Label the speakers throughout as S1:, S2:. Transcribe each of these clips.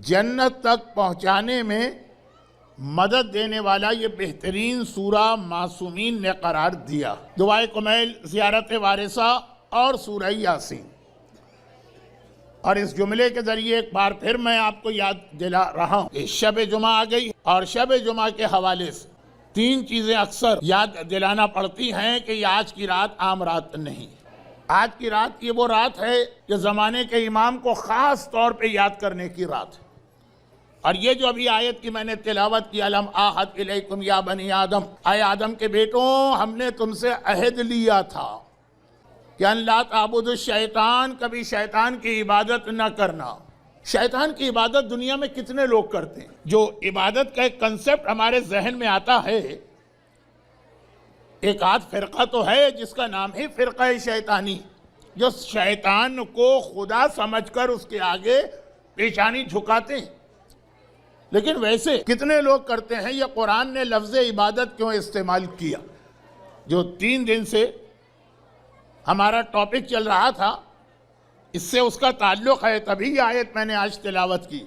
S1: جنت تک پہنچانے میں مدد دینے والا یہ بہترین سورہ معصومین نے قرار دیا۔ دعائے کمیل، زیارت وارثہ اور سورہ یاسین۔ اور اس جملے کے ذریعے ایک بار پھر میں آپ کو یاد دلا رہا ہوں کہ شب جمعہ آ گئی، اور شب جمعہ کے حوالے سے تین چیزیں اکثر یاد دلانا پڑتی ہیں کہ یہ آج کی رات عام رات نہیں۔ آج کی رات یہ وہ رات ہے کہ زمانے کے امام کو خاص طور پہ یاد کرنے کی رات ہے۔ اور یہ جو ابھی آیت کی میں نے تلاوت کی، الم آحد الیکم یا بنی آدم، اے آدم کے بیٹوں، ہم نے تم سے عہد لیا تھا کہ ان لا تعبدوا الشیطان، کبھی شیطان کی عبادت نہ کرنا۔ شیطان کی عبادت دنیا میں کتنے لوگ کرتے ہیں؟ جو عبادت کا ایک کنسپٹ ہمارے ذہن میں آتا ہے، ایک آدھ فرقہ تو ہے جس کا نام ہی فرقہ شیطانی، جو شیطان کو خدا سمجھ کر اس کے آگے پیشانی جھکاتے ہیں۔ لیکن ویسے کتنے لوگ کرتے ہیں؟ یہ قرآن نے لفظ عبادت کیوں استعمال کیا؟ جو 3 دن سے ہمارا ٹاپک چل رہا تھا، اس سے اس کا تعلق ہے، تبھی یہ آیت میں نے آج تلاوت کی،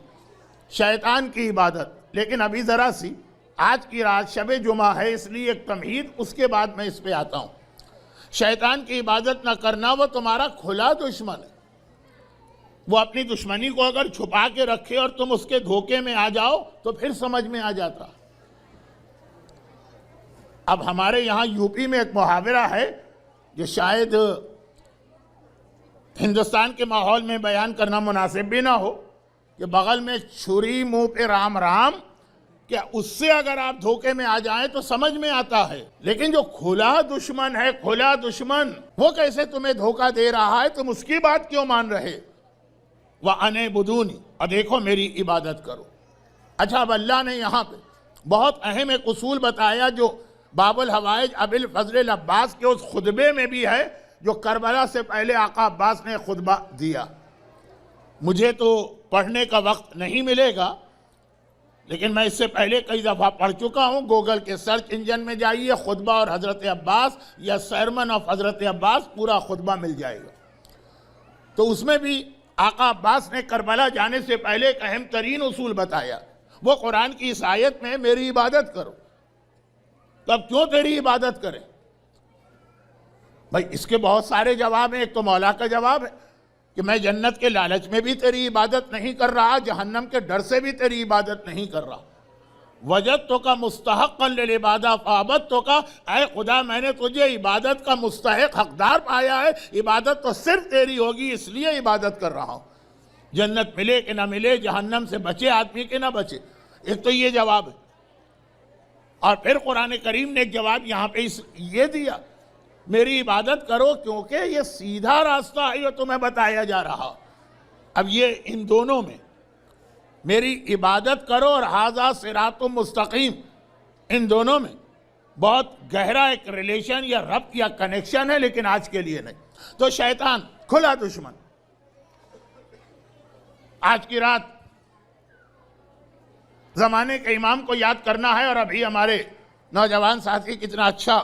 S1: شیطان کی عبادت۔ لیکن ابھی ذرا سی، آج کی رات شب جمعہ ہے، اس لیے ایک تمہید، اس کے بعد میں اس پہ آتا ہوں۔ شیطان کی عبادت نہ کرنا، وہ تمہارا کھلا دشمن ہے۔ وہ اپنی دشمنی کو اگر چھپا کے رکھے اور تم اس کے دھوکے میں آ جاؤ تو پھر سمجھ میں آ جاتا۔ اب ہمارے یہاں یو پی میں ایک محاورہ ہے جو شاید ہندوستان کے ماحول میں بیان کرنا مناسب بھی نہ ہو، کہ بغل میں چھری منہ پہ رام رام، کہ اس سے اگر آپ دھوکے میں آ جائیں تو سمجھ میں آتا ہے۔ لیکن جو کھلا دشمن ہے، کھلا دشمن، وہ کیسے تمہیں دھوکہ دے رہا ہے؟ تم اس کی بات کیوں مان رہے؟ وَأَنِعْبُدُونِ، اور دیکھو میری عبادت کرو۔ اچھا، اب اللہ نے یہاں پہ بہت اہم ایک اصول بتایا جو باب الحوائج ابی الفضل العباس کے اس خطبے میں بھی ہے جو کربلا سے پہلے آقا عباس نے خطبہ دیا۔ مجھے تو پڑھنے کا وقت نہیں ملے گا، لیکن میں اس سے پہلے کئی دفعہ پڑھ چکا ہوں۔ گوگل کے سرچ انجن میں جائیے، خطبہ اور حضرت عباس یا سرمن آف حضرت عباس، پورا خطبہ مل جائے گا۔ تو اس میں بھی آقا عباس نے کربلا جانے سے پہلے ایک اہم ترین اصول بتایا، وہ قرآن کی اس آیت میں میری عبادت کرو۔ تب کیوں تیری عبادت کریں؟ بھائی اس کے بہت سارے جواب ہیں۔ ایک تو مولا کا جواب ہے کہ میں جنت کے لالچ میں بھی تیری عبادت نہیں کر رہا، جہنم کے ڈر سے بھی تیری عبادت نہیں کر رہا۔ وجدتک مستحقا للعبادہ فعبدتک، اے خدا میں نے تجھے عبادت کا مستحق، حقدار پایا ہے، عبادت تو صرف تیری ہوگی، اس لیے عبادت کر رہا ہوں۔ جنت ملے کہ نہ ملے، جہنم سے بچے آدمی کہ نہ بچے، ایک تو یہ جواب ہے۔ اور پھر قرآن کریم نے ایک جواب یہاں پہ یہ دیا، میری عبادت کرو، کیونکہ یہ سیدھا راستہ ہے جو تمہیں بتایا جا رہا۔ اب یہ ان دونوں میں میری عبادت کرو اور ھذا صراط مستقیم، ان دونوں میں بہت گہرا ایک ریلیشن یا ربط یا کنیکشن ہے، لیکن آج کے لیے نہیں۔ تو شیطان کھلا دشمن، آج کی رات زمانے کے امام کو یاد کرنا ہے۔ اور ابھی ہمارے نوجوان ساتھی کتنا اچھا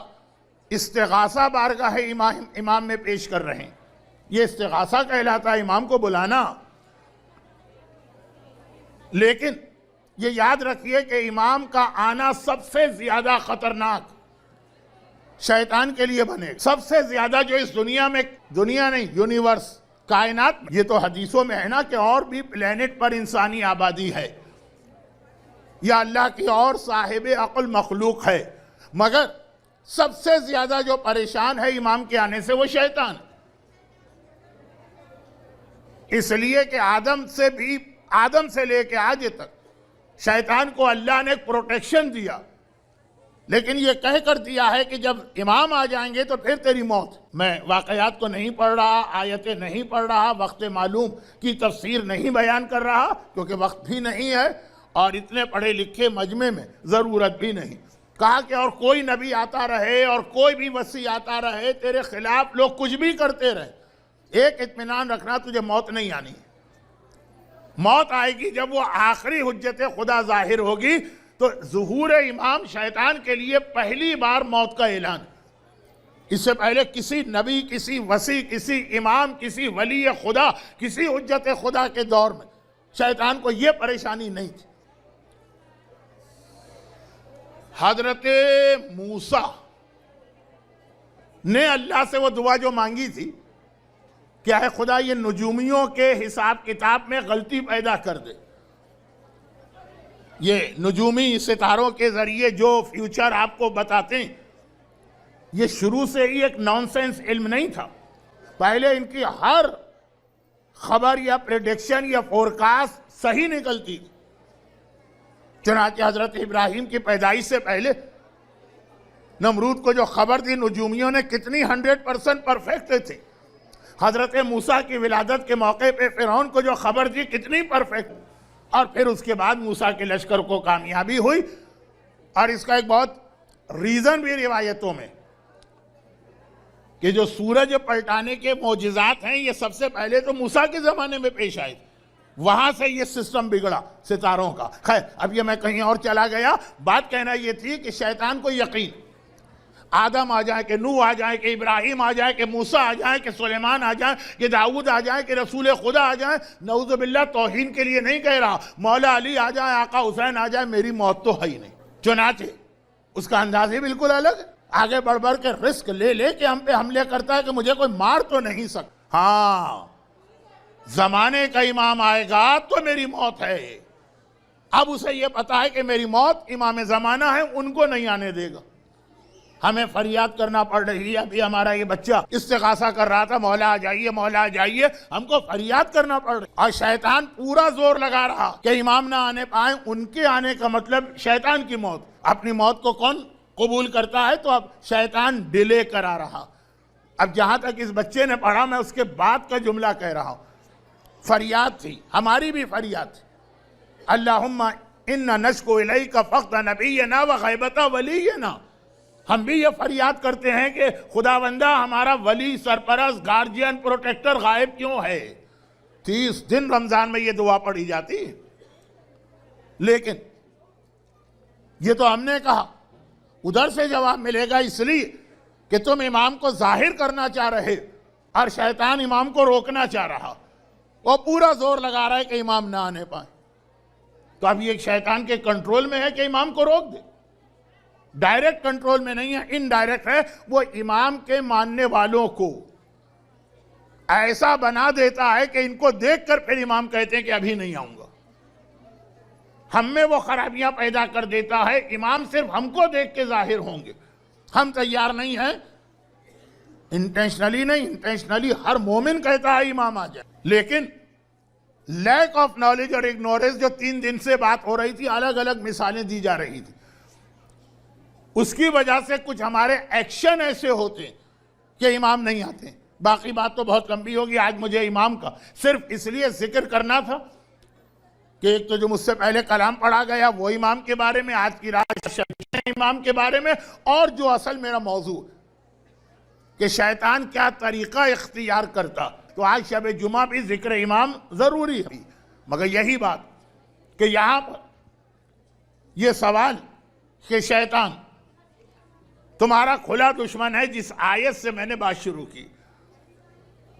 S1: استغاثہ بارگاہ امام میں پیش کر رہے ہیں۔ یہ استغاثہ کہلاتا ہے، امام کو بلانا۔ لیکن یہ یاد رکھیے کہ امام کا آنا سب سے زیادہ خطرناک شیطان کے لیے بنے، سب سے زیادہ جو اس دنیا میں، دنیا نہیں یونیورس، کائنات، یہ تو حدیثوں میں ہے نا کہ اور بھی پلینٹ پر انسانی آبادی ہے یا اللہ کی اور صاحب عقل مخلوق ہے، مگر سب سے زیادہ جو پریشان ہے امام کے آنے سے وہ شیطان ہے۔ اس لیے کہ آدم سے لے کے آج تک شیطان کو اللہ نے ایک پروٹیکشن دیا، لیکن یہ کہہ کر دیا ہے کہ جب امام آ جائیں گے تو پھر تیری موت۔ میں واقعات کو نہیں پڑھ رہا، آیتیں نہیں پڑھ رہا، وقت معلوم کی تفسیر نہیں بیان کر رہا، کیونکہ وقت بھی نہیں ہے اور اتنے پڑھے لکھے مجمع میں ضرورت بھی نہیں۔ کہا کہ اور کوئی نبی آتا رہے اور کوئی بھی وصی آتا رہے، تیرے خلاف لوگ کچھ بھی کرتے رہے، ایک اطمینان رکھنا، تجھے موت نہیں آنی ہے۔ موت آئے گی جب وہ آخری حجت خدا ظاہر ہوگی، تو ظہور امام شیطان کے لیے پہلی بار موت کا اعلان۔ اس سے پہلے کسی نبی، کسی وصی، کسی امام، کسی ولی خدا، کسی حجت خدا کے دور میں شیطان کو یہ پریشانی نہیں تھی۔ حضرت موسیٰ نے اللہ سے وہ دعا جو مانگی تھی، کیا ہے خدا یہ نجومیوں کے حساب کتاب میں غلطی پیدا کر دے، یہ نجومی ستاروں کے ذریعے جو فیوچر آپ کو بتاتے ہیں، یہ شروع سے ہی ایک نانسنس علم نہیں تھا۔ پہلے ان کی ہر خبر یا پریڈکشن یا فورکاسٹ صحیح نکلتی تھی۔ چنانچہ حضرت ابراہیم کی پیدائش سے پہلے نمرود کو جو خبر دی نجومیوں نے کتنی 100% پرفیکٹ تھی۔ حضرت موسیٰ کی ولادت کے موقع پہ فرعون کو جو خبر دی کتنی پرفیکٹ، اور پھر اس کے بعد موسیٰ کے لشکر کو کامیابی ہوئی۔ اور اس کا ایک بہت ریزن بھی روایتوں میں کہ جو سورج پلٹانے کے معجزات ہیں یہ سب سے پہلے تو موسیٰ کے زمانے میں پیش آئے، وہاں سے یہ سسٹم بگڑا ستاروں کا۔ خیر اب یہ میں کہیں اور چلا گیا، بات کہنا یہ تھی کہ شیطان کو یقین آدم آ جائے، کہ نوح آ جائے، کہ ابراہیم آ جائے، کہ موسیٰ آ جائے، کہ سلیمان آ جائے، کہ داؤد آ جائے، کہ رسول خدا آ جائے، نعوذ باللہ توہین کے لیے نہیں کہہ رہا، مولا علی آ جائے، آقا حسین آ جائے، میری موت تو ہے ہی نہیں۔ چنانچہ اس کا انداز ہی بالکل الگ ہے، آگے بڑھ بڑھ کے رسک لے لے کہ ہم پہ حملے کرتا ہے کہ مجھے کوئی مار تو نہیں سکتا، ہاں زمانے کا امام آئے گا تو میری موت ہے۔ اب اسے یہ پتا ہے کہ میری موت امام زمانہ ہے، ان کو نہیں آنے دے گا۔ ہمیں فریاد کرنا پڑ رہی ہے، ابھی ہمارا یہ بچہ استغاثہ کر رہا تھا، مولا آ جائیے، مولا آ جائیے، ہم کو فریاد کرنا پڑ رہا ہے، اور شیطان پورا زور لگا رہا کہ امام نہ آنے پائیں۔ ان کے آنے کا مطلب شیطان کی موت، اپنی موت کو کون قبول کرتا ہے؟ تو اب شیطان ڈیلے کرا رہا۔ اب جہاں تک اس بچے نے پڑھا، میں اس کے بعد کا جملہ کہہ رہا ہوں، فریاد تھی، ہماری بھی فریاد تھی، اللہم انا نشکو الیک فقد نبینا وغیبت ولینا۔ ہم بھی یہ فریاد کرتے ہیں کہ خداوندہ ہمارا ولی، سرپرست، گارجین، پروٹیکٹر غائب کیوں ہے؟ 30 دن رمضان میں یہ دعا پڑھی جاتی، لیکن یہ تو ہم نے کہا، ادھر سے جواب ملے گا اس لیے کہ تم امام کو ظاہر کرنا چاہ رہے اور شیطان امام کو روکنا چاہ رہا، وہ پورا زور لگا رہا ہے کہ امام نہ آنے پائے۔ تو اب یہ شیطان کے کنٹرول میں ہے کہ امام کو روک دے، ڈائریکٹ کنٹرول میں نہیں ہے، انڈائریکٹ ہے۔ وہ امام کے ماننے والوں کو ایسا بنا دیتا ہے کہ ان کو دیکھ کر پھر امام کہتے ہیں کہ ابھی نہیں آؤں گا۔ ہم میں وہ خرابیاں پیدا کر دیتا ہے، امام صرف ہم کو دیکھ کے ظاہر ہوں گے، ہم تیار نہیں ہیں، انٹینشنلی نہیں، انٹینشنلی ہر مومن کہتا ہے امام آ جائے، لیکن لیک آف نالج اور اگنورنس جو 3 دن سے بات ہو رہی تھی، الگ الگ مثالیں دی جا رہی تھی، اس کی وجہ سے کچھ ہمارے ایکشن ایسے ہوتے ہیں کہ امام نہیں آتے ہیں۔ باقی بات تو بہت لمبی ہوگی، آج مجھے امام کا صرف اس لیے ذکر کرنا تھا کہ ایک تو جو مجھ سے پہلے کلام پڑھا گیا وہ امام کے بارے میں، آج کی رات امام کے بارے میں، اور جو اصل میرا موضوع کہ شیطان کیا طریقہ اختیار کرتا، تو آج شب جمعہ بھی ذکر امام ضروری ہے۔ مگر یہی بات کہ یہاں پر یہ سوال کہ شیطان تمہارا کھلا دشمن ہے، جس آیت سے میں نے بات شروع کی،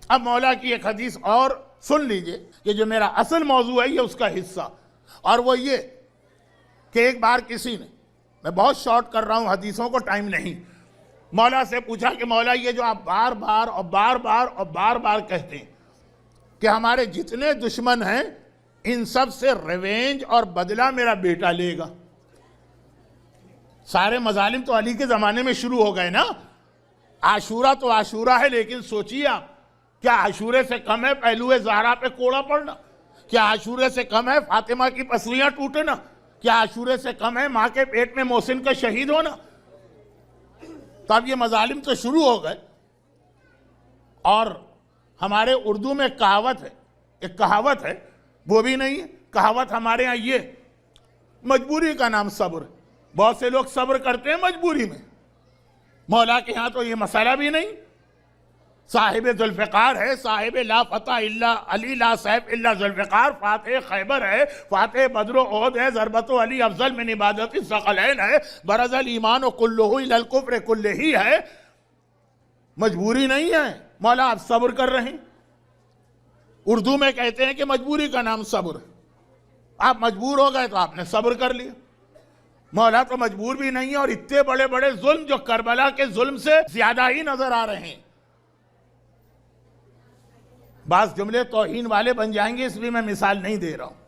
S1: اب مولا کی ایک حدیث اور سن لیجئے کہ جو میرا اصل موضوع ہے یہ اس کا حصہ، اور وہ یہ کہ ایک بار کسی نے، میں بہت شارٹ کر رہا ہوں حدیثوں کو، ٹائم نہیں، مولا سے پوچھا کہ مولا یہ جو آپ بار بار اور بار بار اور بار بار کہتے ہیں کہ ہمارے جتنے دشمن ہیں ان سب سے ریونج اور بدلہ میرا بیٹا لے گا۔ سارے مظالم تو علی کے زمانے میں شروع ہو گئے نا، عاشورہ تو عاشورہ ہے، لیکن سوچیے آپ، کیا عاشورے سے کم ہے پہلوئے زہرا پہ کوڑا پڑنا؟ کیا عاشورے سے کم ہے فاطمہ کی پسلیاں ٹوٹنا؟ کیا عاشورے سے کم ہے ماں کے پیٹ میں محسن کا شہید ہونا؟ تو اب یہ مظالم تو شروع ہو گئے، اور ہمارے اردو میں کہاوت ہے، ایک کہاوت ہے، وہ بھی نہیں ہے کہاوت ہمارے ہاں یہ، مجبوری کا نام صبر۔ بہت سے لوگ صبر کرتے ہیں مجبوری میں، مولا کے ہاں تو یہ مسئلہ بھی نہیں، صاحب ذوالفقار ہے، صاحب لا فتح الا علی، لا سیف الا ذوالفقار، فاتح خیبر ہے، فاتح بدر و احد ہے، ضربت علی افضل من عبادت الثقلین ہے، برز الایمان کلہ الی الکفر کلہ ہی ہے۔ مجبوری نہیں ہے، مولا آپ صبر کر رہے ہیں، اردو میں کہتے ہیں کہ مجبوری کا نام صبر، آپ مجبور ہو گئے تو آپ نے صبر کر لیا. مولا تو مجبور بھی نہیں ہے, اور اتنے بڑے بڑے ظلم جو کربلا کے ظلم سے زیادہ ہی نظر آ رہے ہیں. بعض جملے توہین والے بن جائیں گے اس لیے میں مثال نہیں دے رہا ہوں,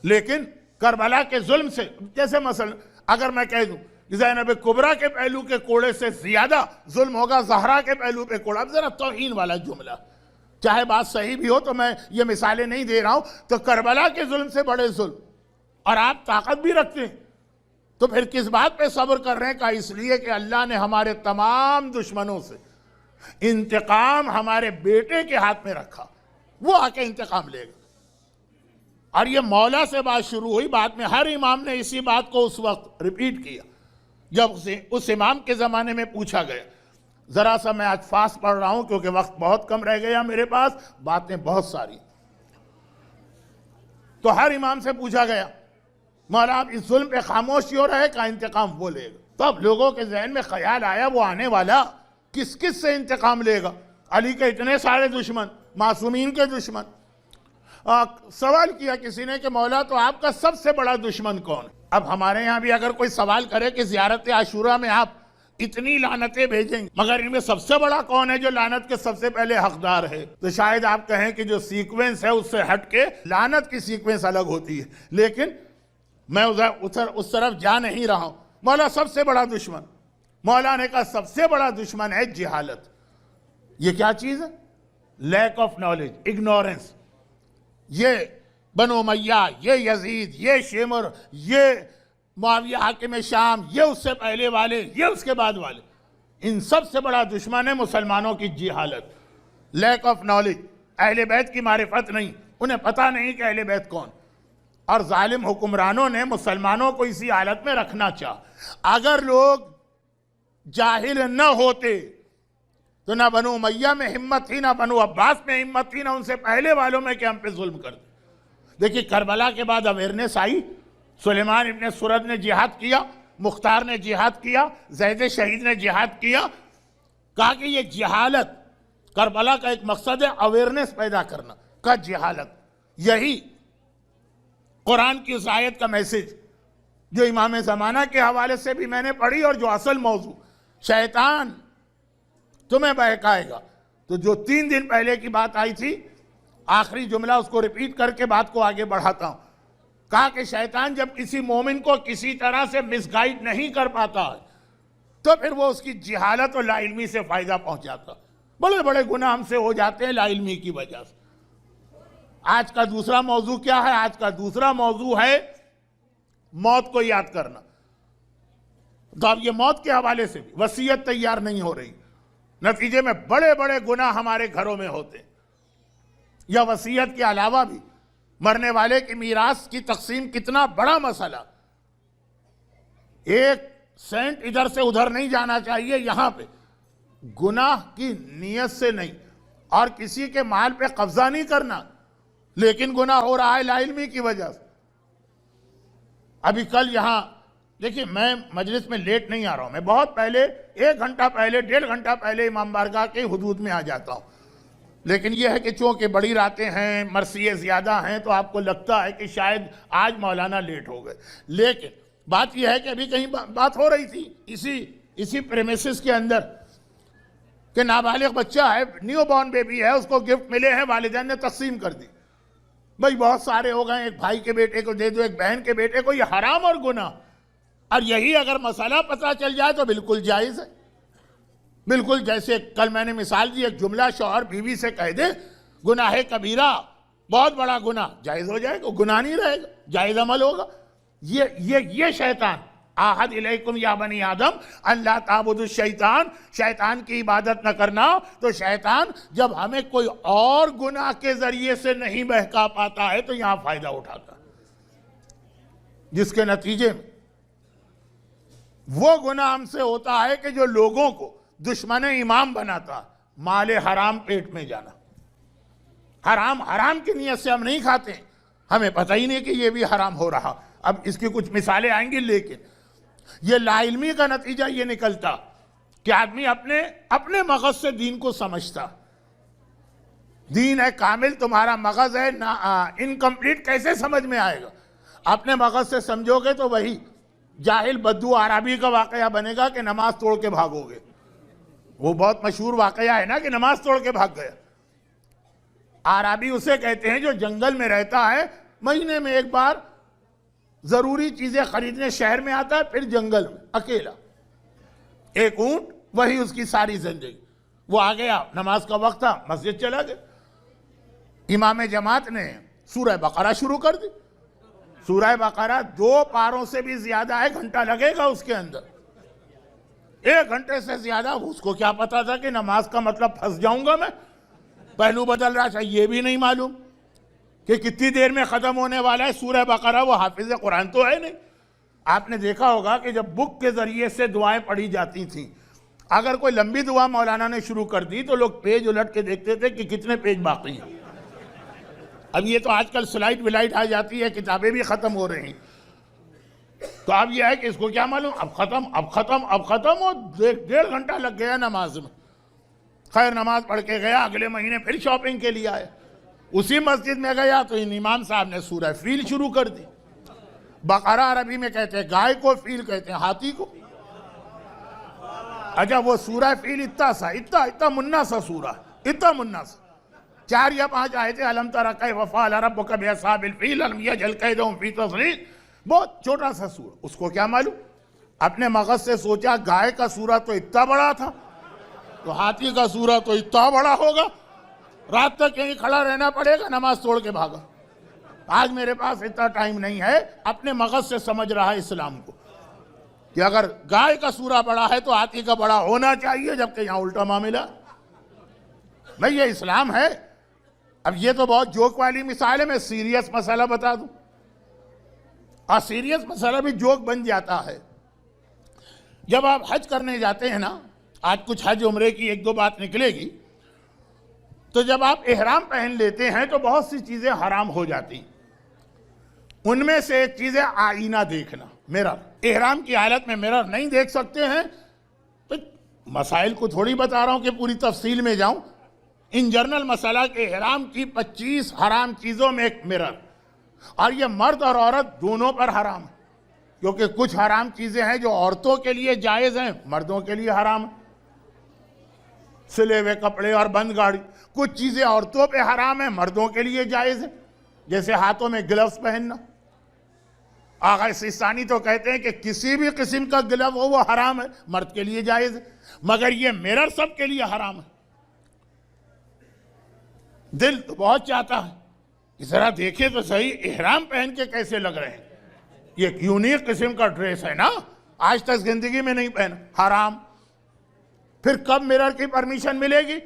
S1: لیکن کربلا کے ظلم سے, جیسے مثلا اگر میں کہہ دوں زینب کبریٰ کے پہلو کے کوڑے سے زیادہ ظلم ہوگا زہرا کے پہلو پہ کوڑا, اب ذرا توہین والا جملہ, چاہے بات صحیح بھی ہو تو میں یہ مثالیں نہیں دے رہا ہوں. تو کربلا کے ظلم سے بڑے ظلم, اور آپ طاقت بھی رکھتے ہیں, تو پھر کس بات پہ صبر کر رہے ہیں؟ کہ اس لیے کہ اللہ نے ہمارے تمام دشمنوں سے انتقام ہمارے بیٹے کے ہاتھ میں رکھا, وہ آ کے انتقام لے گا. اور یہ مولا سے بات شروع ہوئی, بعد میں ہر امام نے اسی بات کو اس وقت ریپیٹ کیا جب اس امام کے زمانے میں پوچھا گیا. ذرا سا میں آج فاسٹ پڑھ رہا ہوں کیونکہ وقت بہت کم رہ گیا میرے پاس, باتیں بہت ساری. تو ہر امام سے پوچھا گیا مولا آپ اس ظلم پہ خاموشی ہو رہے کا انتقام وہ لے گا. تو اب لوگوں کے ذہن میں خیال آیا وہ آنے والا کس کس سے انتقام لے گا؟ علی کے اتنے سارے دشمن, معصومین کے دشمن. سوال کیا کسی نے کہ مولا تو آپ کا سب سے بڑا دشمن کون ہے؟ اب ہمارے یہاں بھی اگر کوئی سوال کرے کہ زیارت عاشورہ میں آپ اتنی لعنتیں بھیجیں گے, مگر ان میں سب سے بڑا کون ہے جو لعنت کے سب سے پہلے حقدار ہے؟ تو شاید آپ کہیں کہ جو سیکوینس ہے اس سے ہٹ کے لعنت کی سیکوینس الگ ہوتی ہے, لیکن میں اس طرف جا نہیں رہا ہوں. مولا سب سے بڑا دشمن, مولا نے کہا سب سے بڑا دشمن ہے جہالت. یہ کیا چیز ہے؟ Lack of knowledge, ignorance. یہ بنو امیہ, یہ یزید, یہ شمر, یہ معاویہ حاکم شام, یہ اس سے پہلے والے, یہ اس کے بعد والے, ان سب سے بڑا دشمن ہے مسلمانوں کی جہالت, لیک آف نالج. اہل بیت کی معرفت نہیں, انہیں پتہ نہیں کہ اہل بیت کون. اور ظالم حکمرانوں نے مسلمانوں کو اسی حالت میں رکھنا چاہا. اگر لوگ جاہل نہ ہوتے تو نہ بنو امیہ میں ہمت تھی, نہ بنو عباس میں ہمت تھی, نہ ان سے پہلے والوں میں کہ ہم پہ ظلم کرتے. دیکھیے کربلا کے بعد اویرنس آئی, سلیمان ابن سرد نے جہاد کیا, مختار نے جہاد کیا, زید شہید نے جہاد کیا. کہا کہ یہ جہالت, کربلا کا ایک مقصد ہے اویرنس پیدا کرنا کا جہالت. یہی قرآن کی اس آیت کا میسج جو امام زمانہ کے حوالے سے بھی میں نے پڑھی, اور جو اصل موضوع شیطان تمہیں بہکائے گا. تو جو 3 دن پہلے کی بات آئی تھی, آخری جملہ اس کو ریپیٹ کر کے بات کو آگے بڑھاتا ہوں. کہا کہ شیطان جب کسی مومن کو کسی طرح سے مس گائیڈ نہیں کر پاتا ہے تو پھر وہ اس کی جہالت اور لا علمی سے فائدہ پہنچاتا. بڑے بڑے گناہ ہم سے ہو جاتے ہیں لا علمی کی وجہ سے. آج کا دوسرا موضوع کیا ہے؟ آج کا دوسرا موضوع ہے موت کو یاد کرنا. تو اب یہ موت کے حوالے سے بھی وصیت تیار نہیں ہو رہی, نتیجے میں بڑے بڑے گناہ ہمارے گھروں میں ہوتے ہیں. یا وصیت کے علاوہ بھی مرنے والے کی میراث کی تقسیم کتنا بڑا مسئلہ. 1 سینٹ ادھر سے ادھر نہیں جانا چاہیے. یہاں پہ گناہ کی نیت سے نہیں, اور کسی کے مال پہ قبضہ نہیں کرنا, لیکن گناہ ہو رہا ہے لا علمی کی وجہ سے. ابھی کل یہاں دیکھیے, میں مجلس میں لیٹ نہیں آ رہا ہوں, میں بہت پہلے 1 گھنٹہ پہلے 1.5 گھنٹہ پہلے امام بارگاہ کے حدود میں آ جاتا ہوں. لیکن یہ ہے کہ چونکہ بڑی راتیں ہیں, مرثیے زیادہ ہیں, تو آپ کو لگتا ہے کہ شاید آج مولانا لیٹ ہو گئے. لیکن بات یہ ہے کہ ابھی کہیں بات ہو رہی تھی اسی پریمیسز کے اندر کہ نابالغ بچہ ہے, نیو بورن بیبی ہے, اس کو گفٹ ملے ہیں, والدین نے تقسیم کر دی. بھئی بہت سارے ہو گئے, ایک بھائی کے بیٹے کو دے دو, ایک بہن کے بیٹے کو. یہ حرام اور گناہ. اور یہی اگر مسئلہ پتہ چل جائے تو بالکل جائز ہے. بالکل جیسے کل میں نے مثال دی, ایک جملہ شوہر بیوی سے کہہ دے گناہ کبیرہ, بہت بڑا گناہ, جائز ہو جائے گا, گناہ نہیں رہے گا, جائز عمل ہوگا. یہ شیطان, آحد الیکم یا بنی آدم ان لا تعبدوا الشیطان, شیطان کی عبادت نہ کرنا. تو شیطان جب ہمیں کوئی اور گناہ کے ذریعے سے نہیں بہکا پاتا ہے تو یہاں فائدہ اٹھاتا ہے, جس کے نتیجے میں وہ گناہ ہم سے ہوتا ہے کہ جو لوگوں کو دشمن امام بناتا. مال حرام پیٹ میں جانا, حرام کی نیت سے ہم نہیں کھاتے, ہمیں پتہ ہی نہیں کہ یہ بھی حرام ہو رہا. اب اس کی کچھ مثالیں آئیں گی, لیکن یہ لا علمی کا نتیجہ یہ نکلتا کہ آدمی اپنے مغز سے دین کو سمجھتا. دین ہے کامل، تمہارا مغز ہے انکمپلیٹ، کیسے سمجھ میں آئے گا؟ اپنے مغز سے سمجھو گے تو وہی جاہل بدو عربی کا واقعہ بنے گا کہ نماز توڑ کے بھاگو گے۔ وہ بہت مشہور واقعہ ہے نا کہ نماز توڑ کے بھاگ گیا۔ عربی اسے کہتے ہیں جو جنگل میں رہتا ہے، مہینے میں ایک بار ضروری چیزیں خریدنے شہر میں آتا ہے، پھر جنگل میں اکیلا، ایک اونٹ، وہی اس کی ساری زندگی۔ وہ آ گیا، نماز کا وقت تھا، مسجد چلا گیا، امام جماعت نے سورہ بقرہ شروع کر دی۔ سورہ بقرہ 2 پاروں سے بھی زیادہ 1 گھنٹہ لگے گا اس کے اندر، 1 گھنٹے سے زیادہ۔ اس کو کیا پتا تھا کہ نماز کا مطلب پھنس جاؤں گا میں، پہلو بدل رہا تھا، یہ بھی نہیں معلوم کہ کتنی دیر میں ختم ہونے والا ہے سورہ بقرہ۔ وہ حافظ قرآن تو ہے نہیں۔ آپ نے دیکھا ہوگا کہ جب بک کے ذریعے سے دعائیں پڑھی جاتی تھیں، اگر کوئی لمبی دعا مولانا نے شروع کر دی تو لوگ پیج الٹ کے دیکھتے تھے کہ کتنے پیج باقی ہیں۔ اب یہ تو آج کل سلائٹ ولائٹ آ جاتی ہے، کتابیں بھی ختم ہو رہی ہیں، تو اب یہ ہے کہ اس کو کیا معلوم، اب ختم، اور 1.5 گھنٹہ لگ گیا نماز میں۔ خیر نماز پڑھ کے گیا، اگلے مہینے پھر شاپنگ کے لیے آیا، اسی مسجد میں گیا تو امام صاحب نے سورہ فیل شروع کر دی۔ بقرہ عربی میں کہتے ہیں گائے کو، فیل کہتے ہیں ہاتھی کو۔ اچھا وہ سورہ فیل اتنا منا سا سورہ، اتنا منا سا، 4 یا 5 آیتیں، الم تر کیف فعل ربک باصحاب الفیل الم یجعل کیدہم فی تضلیل، بہت چھوٹا سا سورہ۔ اس کو کیا معلوم، اپنے مغز سے سوچا گائے کا سورہ تو اتنا بڑا تھا، تو ہاتھی کا سورہ تو اتنا بڑا ہوگا، رات تک یہیں کھڑا رہنا پڑے گا، نماز توڑ کے بھاگا۔ آج میرے پاس اتنا ٹائم نہیں ہے، اپنے مغز سے سمجھ رہا ہے اسلام کو کہ اگر گائے کا سورہ بڑا ہے تو ہاتھی کا بڑا ہونا چاہیے، جبکہ یہاں الٹا معاملہ۔ بھئی یہ اسلام ہے۔ اب یہ تو بہت جوک والی مثال ہے، میں سیریس مسئلہ بتا دوں، اور سیریس مسئلہ بھی جوک بن جاتا ہے۔ جب آپ حج کرنے جاتے ہیں نا، آج کچھ حج عمرے کی 1-2 بات نکلے گی، تو جب آپ احرام پہن لیتے ہیں تو بہت سی چیزیں حرام ہو جاتی۔ ان میں سے ایک چیز ہے آئینہ دیکھنا، مرر۔ احرام کی حالت میں مرر نہیں دیکھ سکتے ہیں، تو مسائل کو تھوڑی بتا رہا ہوں کہ پوری تفصیل میں جاؤں۔ ان جنرل مسئلہ کے احرام کی 25 حرام چیزوں میں ایک مرر، اور یہ مرد اور عورت دونوں پر حرام ہے، کیونکہ کچھ حرام چیزیں ہیں جو عورتوں کے لیے جائز ہیں، مردوں کے لیے حرام ہیں، سلے ہوئے کپڑے اور بند گاڑی۔ کچھ چیزیں عورتوں پہ حرام ہیں، مردوں کے لیے جائز ہیں، جیسے ہاتھوں میں گلوز پہننا۔ آغا سیستانی تو کہتے ہیں کہ کسی بھی قسم کا گلو ہو وہ حرام ہے، مرد کے لیے جائز ہے، مگر یہ مرر سب کے لیے حرام ہے۔ دل تو بہت چاہتا ہے کہ ذرا دیکھے تو صحیح احرام پہن کے کیسے لگ رہے ہیں، یہ ایک یونیک قسم کا ڈریس ہے نا، آج تک زندگی میں نہیں پہنا، حرام۔ پھر کب مرر کی پرمیشن ملے گی؟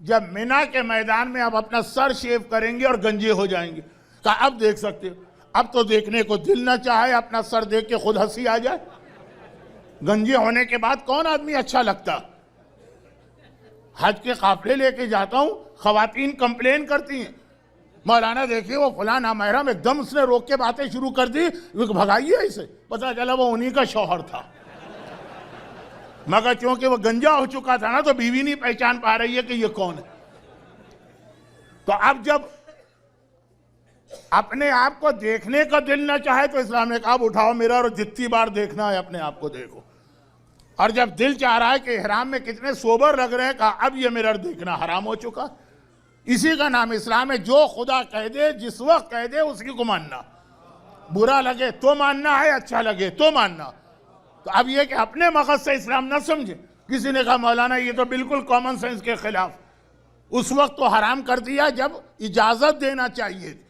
S1: جب مینا کے میدان میں آپ اپنا سر شیو کریں گے اور گنجے ہو جائیں گے، کہا اب دیکھ سکتے ہو۔ اب تو دیکھنے کو دل نہ چاہے، اپنا سر دیکھ کے خود ہنسی آ جائے۔ گنجے ہونے کے بعد کون آدمی اچھا لگتا؟ حج کے قافلے لے کے جاتا ہوں، خواتین کمپلین کرتی ہیں، مولانا دیکھیے وہ فلاں نامحرم، ایک دم اس نے روک کے باتیں شروع کر دی، بھگائیے اسے۔ پتہ چلا وہ انہی کا شوہر تھا، مگر چونکہ وہ گنجا ہو چکا تھا نا تو بیوی نہیں پہچان پا رہی ہے کہ یہ کون ہے۔ تو اب جب اپنے آپ کو دیکھنے کا دل نہ چاہے تو اسلام نے کہا اب اٹھاؤ مرر اور جتنی بار دیکھنا ہے اپنے آپ کو دیکھو، اور جب دل چاہ رہا ہے کہ احرام میں کتنے سوبر لگ رہے ہیں، کہا اب یہ مرر دیکھنا حرام ہو چکا۔ اسی کا نام اسلام ہے، جو خدا کہہ دے جس وقت کہہ دے اسی کو ماننا، برا لگے تو ماننا ہے، اچھا لگے تو ماننا۔ تو اب یہ کہ اپنے مغز سے اسلام نہ سمجھے۔ کسی نے کہا مولانا یہ تو بالکل کامن سینس کے خلاف، اس وقت تو حرام کر دیا جب اجازت دینا چاہیے تھی،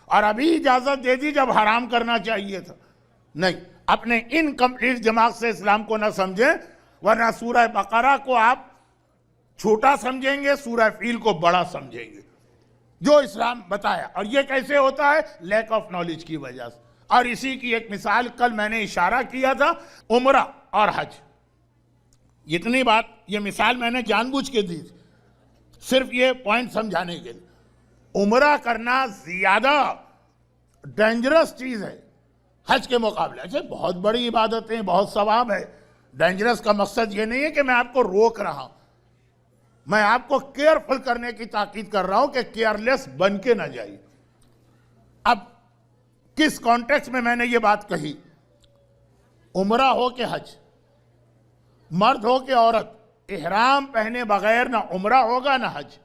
S1: اور ابھی اجازت دے دی جب حرام کرنا چاہیے تھا۔ نہیں، اپنے انکمپلیٹ دماغ سے اسلام کو نہ سمجھیں، ورنہ سورہ بقرہ کو آپ چھوٹا سمجھیں گے، سورہ فیل کو بڑا سمجھیں گے، جو اسلام بتایا۔ اور یہ کیسے ہوتا ہے؟ لیک آف نالج کی وجہ سے۔ اور اسی کی ایک مثال کل میں نے اشارہ کیا تھا، عمرہ اور حج۔ اتنی بات، یہ مثال میں نے جان بوجھ کے دی تھی، صرف یہ پوائنٹ سمجھانے کے لیے۔ عمرہ کرنا زیادہ ڈینجرس چیز ہے حج کے مقابلے۔ اچھا بہت بڑی عبادتیں، بہت ثواب ہے، ڈینجرس کا مقصد یہ نہیں ہے کہ میں آپ کو روک رہا ہوں، میں آپ کو کیئرفل کرنے کی تاکید کر رہا ہوں کہ کیئرلیس بن کے نہ جائیے۔ اب کس کانٹیکس میں نے یہ بات کہی؟ عمرہ ہو کہ حج، مرد ہو کہ عورت، احرام پہنے بغیر نہ عمرہ ہوگا نہ حج۔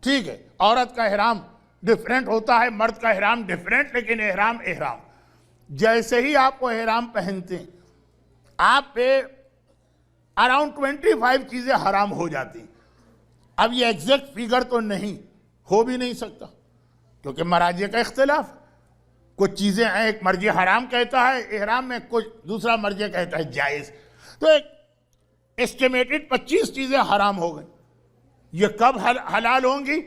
S1: ٹھیک ہے، عورت کا احرام ڈیفرنٹ ہوتا ہے، مرد کا احرام ڈیفرنٹ، لیکن احرام احرام۔ جیسے ہی آپ وہ احرام پہنتے ہیں آپ پہ اراؤنڈ 25 چیزیں حرام ہو جاتی ہیں۔ اب یہ ایگزیکٹ فیگر تو نہیں ہو بھی نہیں سکتا کیونکہ مراجع کا اختلاف، کچھ چیزیں ہیں ایک مرجع حرام کہتا ہے احرام میں، کچھ دوسرا مرجع کہتا ہے جائز، تو ایک ایسٹیمیٹڈ 25 چیزیں حرام ہو گئی۔ یہ کب حلال ہوں گی؟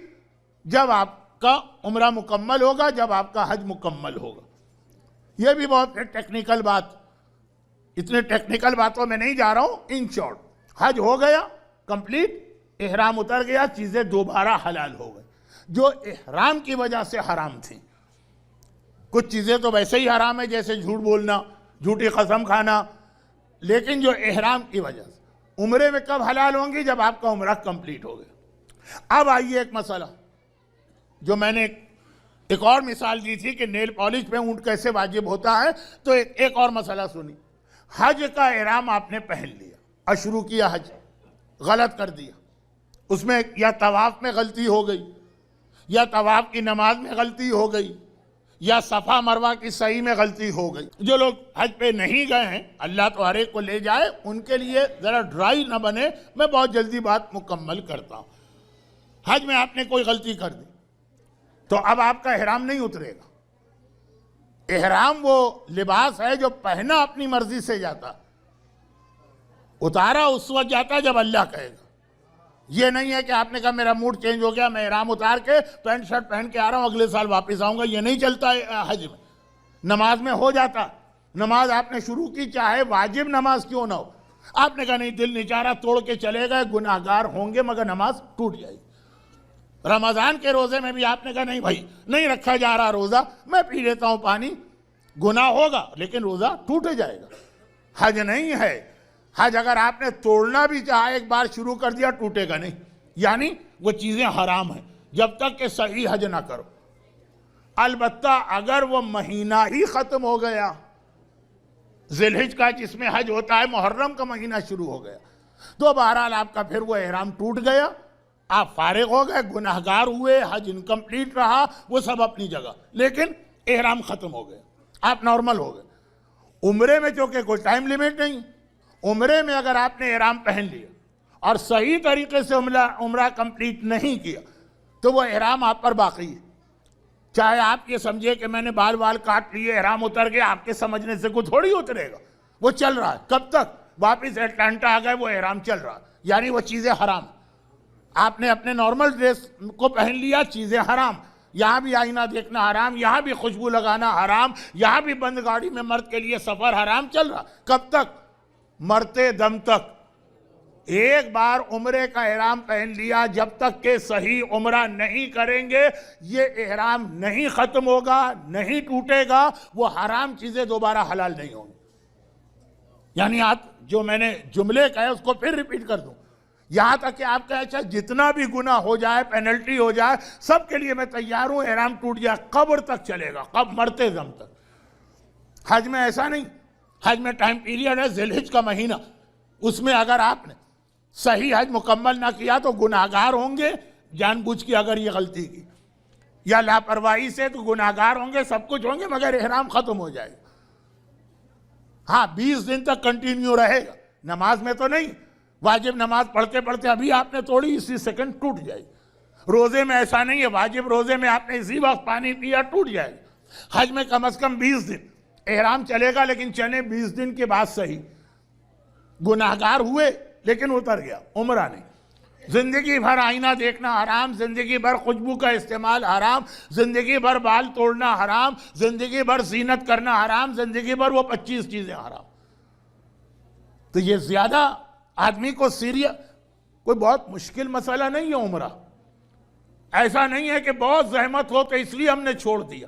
S1: جب آپ کا عمرہ مکمل ہوگا، جب آپ کا حج مکمل ہوگا۔ یہ بھی بہت ٹیکنیکل بات، اتنے ٹیکنیکل باتوں میں نہیں جا رہا ہوں۔ ان شارٹ، حج ہو گیا کمپلیٹ، احرام اتر گیا، چیزیں دوبارہ حلال ہو گئی جو احرام کی وجہ سے حرام تھیں۔ کچھ چیزیں تو ویسے ہی حرام ہے جیسے جھوٹ بولنا، جھوٹی قسم کھانا، لیکن جو احرام کی وجہ سے۔ عمرے میں کب حلال ہوں گی؟ جب آپ کا عمرہ کمپلیٹ ہو گیا۔ اب آئیے ایک مسئلہ جو میں نے ایک اور مثال دی تھی کہ نیل پالش پہ اونٹ کیسے واجب ہوتا ہے، تو ایک اور مسئلہ سنی۔ حج کا احرام آپ نے پہن لیا اور شروع کیا حج، غلط کر دیا، اس میں یا طواف میں غلطی ہو گئی، یا طواف کی نماز میں غلطی ہو گئی، یا صفا مروہ کی سعی میں غلطی ہو گئی۔ جو لوگ حج پہ نہیں گئے ہیں، اللہ تو ہر ایک کو لے جائے، ان کے لیے ذرا ڈرائی نہ بنے، میں بہت جلدی بات مکمل کرتا ہوں۔ حج میں آپ نے کوئی غلطی کر دی تو اب آپ کا احرام نہیں اترے گا۔ احرام وہ لباس ہے جو پہنا اپنی مرضی سے جاتا، اتارا اس وقت جاتا جب اللہ کہے گا۔ یہ نہیں ہے کہ آپ نے کہا میرا موڈ چینج ہو گیا، میں احرام اتار کے پینٹ شرٹ پہن کے آ رہا ہوں، اگلے سال واپس آؤں گا، یہ نہیں چلتا ہے حج میں۔ نماز میں ہو جاتا، نماز آپ نے شروع کی چاہے واجب نماز کیوں نہ ہو، آپ نے کہا نہیں دل نہیں چاہ رہا، توڑ کے چلے گئے، گناہگار ہوں گے مگر نماز ٹوٹ جائے گی۔ رمضان کے روزے میں بھی آپ نے کہا نہیں بھائی نہیں رکھا جا رہا روزہ، میں پی لیتا ہوں پانی، گناہ ہوگا لیکن روزہ ٹوٹ جائے گا۔ حج نہیں ہے، حج اگر آپ نے توڑنا بھی چاہا ایک بار شروع کر دیا ٹوٹے گا نہیں، یعنی وہ چیزیں حرام ہیں جب تک کہ صحیح حج نہ کرو۔ البتہ اگر وہ مہینہ ہی ختم ہو گیا، ذی الحج کا جس میں حج ہوتا ہے، محرم کا مہینہ شروع ہو گیا، تو بہرحال آپ کا پھر وہ احرام ٹوٹ گیا، آپ فارغ ہو گئے، گناہگار ہوئے، حج انکمپلیٹ رہا، وہ سب اپنی جگہ، لیکن احرام ختم ہو گیا، آپ نارمل ہو گئے۔ عمرے میں چونکہ کوئی ٹائم لیمٹ نہیں، عمرے میں اگر آپ نے احرام پہن لیا اور صحیح طریقے سے عمرہ کمپلیٹ نہیں کیا تو وہ احرام آپ پر باقی ہے۔ چاہے آپ یہ سمجھے کہ میں نے بال کاٹ لیے، احرام اتر گیا، آپ کے سمجھنے سے کوئی تھوڑی اترے گا، وہ چل رہا ہے۔ کب تک؟ واپس اٹلانٹا آ گئے، وہ احرام چل رہا، یعنی وہ چیزیں حرام۔ آپ نے اپنے نارمل ڈریس کو پہن لیا، چیزیں حرام، یہاں بھی آئینہ دیکھنا حرام، یہاں بھی خوشبو لگانا حرام، یہاں بھی بند گاڑی میں مرد کے لیے سفر حرام، چل رہا۔ کب تک؟ مرتے دم تک۔ ایک بار عمرے کا احرام پہن لیا، جب تک کہ صحیح عمرہ نہیں کریں گے یہ احرام نہیں ختم ہوگا، نہیں ٹوٹے گا، وہ حرام چیزیں دوبارہ حلال نہیں ہوں گی۔ یعنی آپ جو میں نے جملے کہے اس کو پھر ریپیٹ کر دوں، یہاں تک کہ آپ کا اچھا جتنا بھی گناہ ہو جائے، پینلٹی ہو جائے، سب کے لیے میں تیار ہوں، احرام ٹوٹ جائے، قبر تک چلے گا، مرتے دم تک۔ حج میں ایسا نہیں، حج میں ٹائم پیریڈ ہے، ذی الحج کا مہینہ، اس میں اگر آپ نے صحیح حج مکمل نہ کیا تو گناہگار ہوں گے، جان بوجھ کے اگر یہ غلطی کی، یا لاپرواہی سے تو گناہگار ہوں گے، سب کچھ ہوں گے، مگر احرام ختم ہو جائے گا۔ ہاں 20 دن تک کنٹینیو رہے گا، نماز میں تو نہیں، واجب نماز پڑھتے پڑھتے ابھی آپ نے توڑی، اسی سیکنڈ ٹوٹ جائے گی۔ روزے میں ایسا نہیں ہے، واجب روزے میں آپ نے اسی وقت پانی پیا ٹوٹ جائے گا۔ حج میں کم از کم 20 دن احرام چلے گا، لیکن چلے 20 دن کے بعد صحیح، گناہگار ہوئے لیکن اتر گیا، عمرہ نہیں۔ زندگی بھر آئینہ دیکھنا حرام، زندگی بھر خوشبو کا استعمال حرام، زندگی بھر بال توڑنا حرام، زندگی بھر زینت کرنا حرام، زندگی بھر وہ 25 چیزیں حرام۔ تو یہ زیادہ آدمی کو کوئی بہت مشکل مسئلہ نہیں ہے عمرہ، ایسا نہیں ہے کہ بہت زحمت ہو تو اس لیے ہم نے چھوڑ دیا۔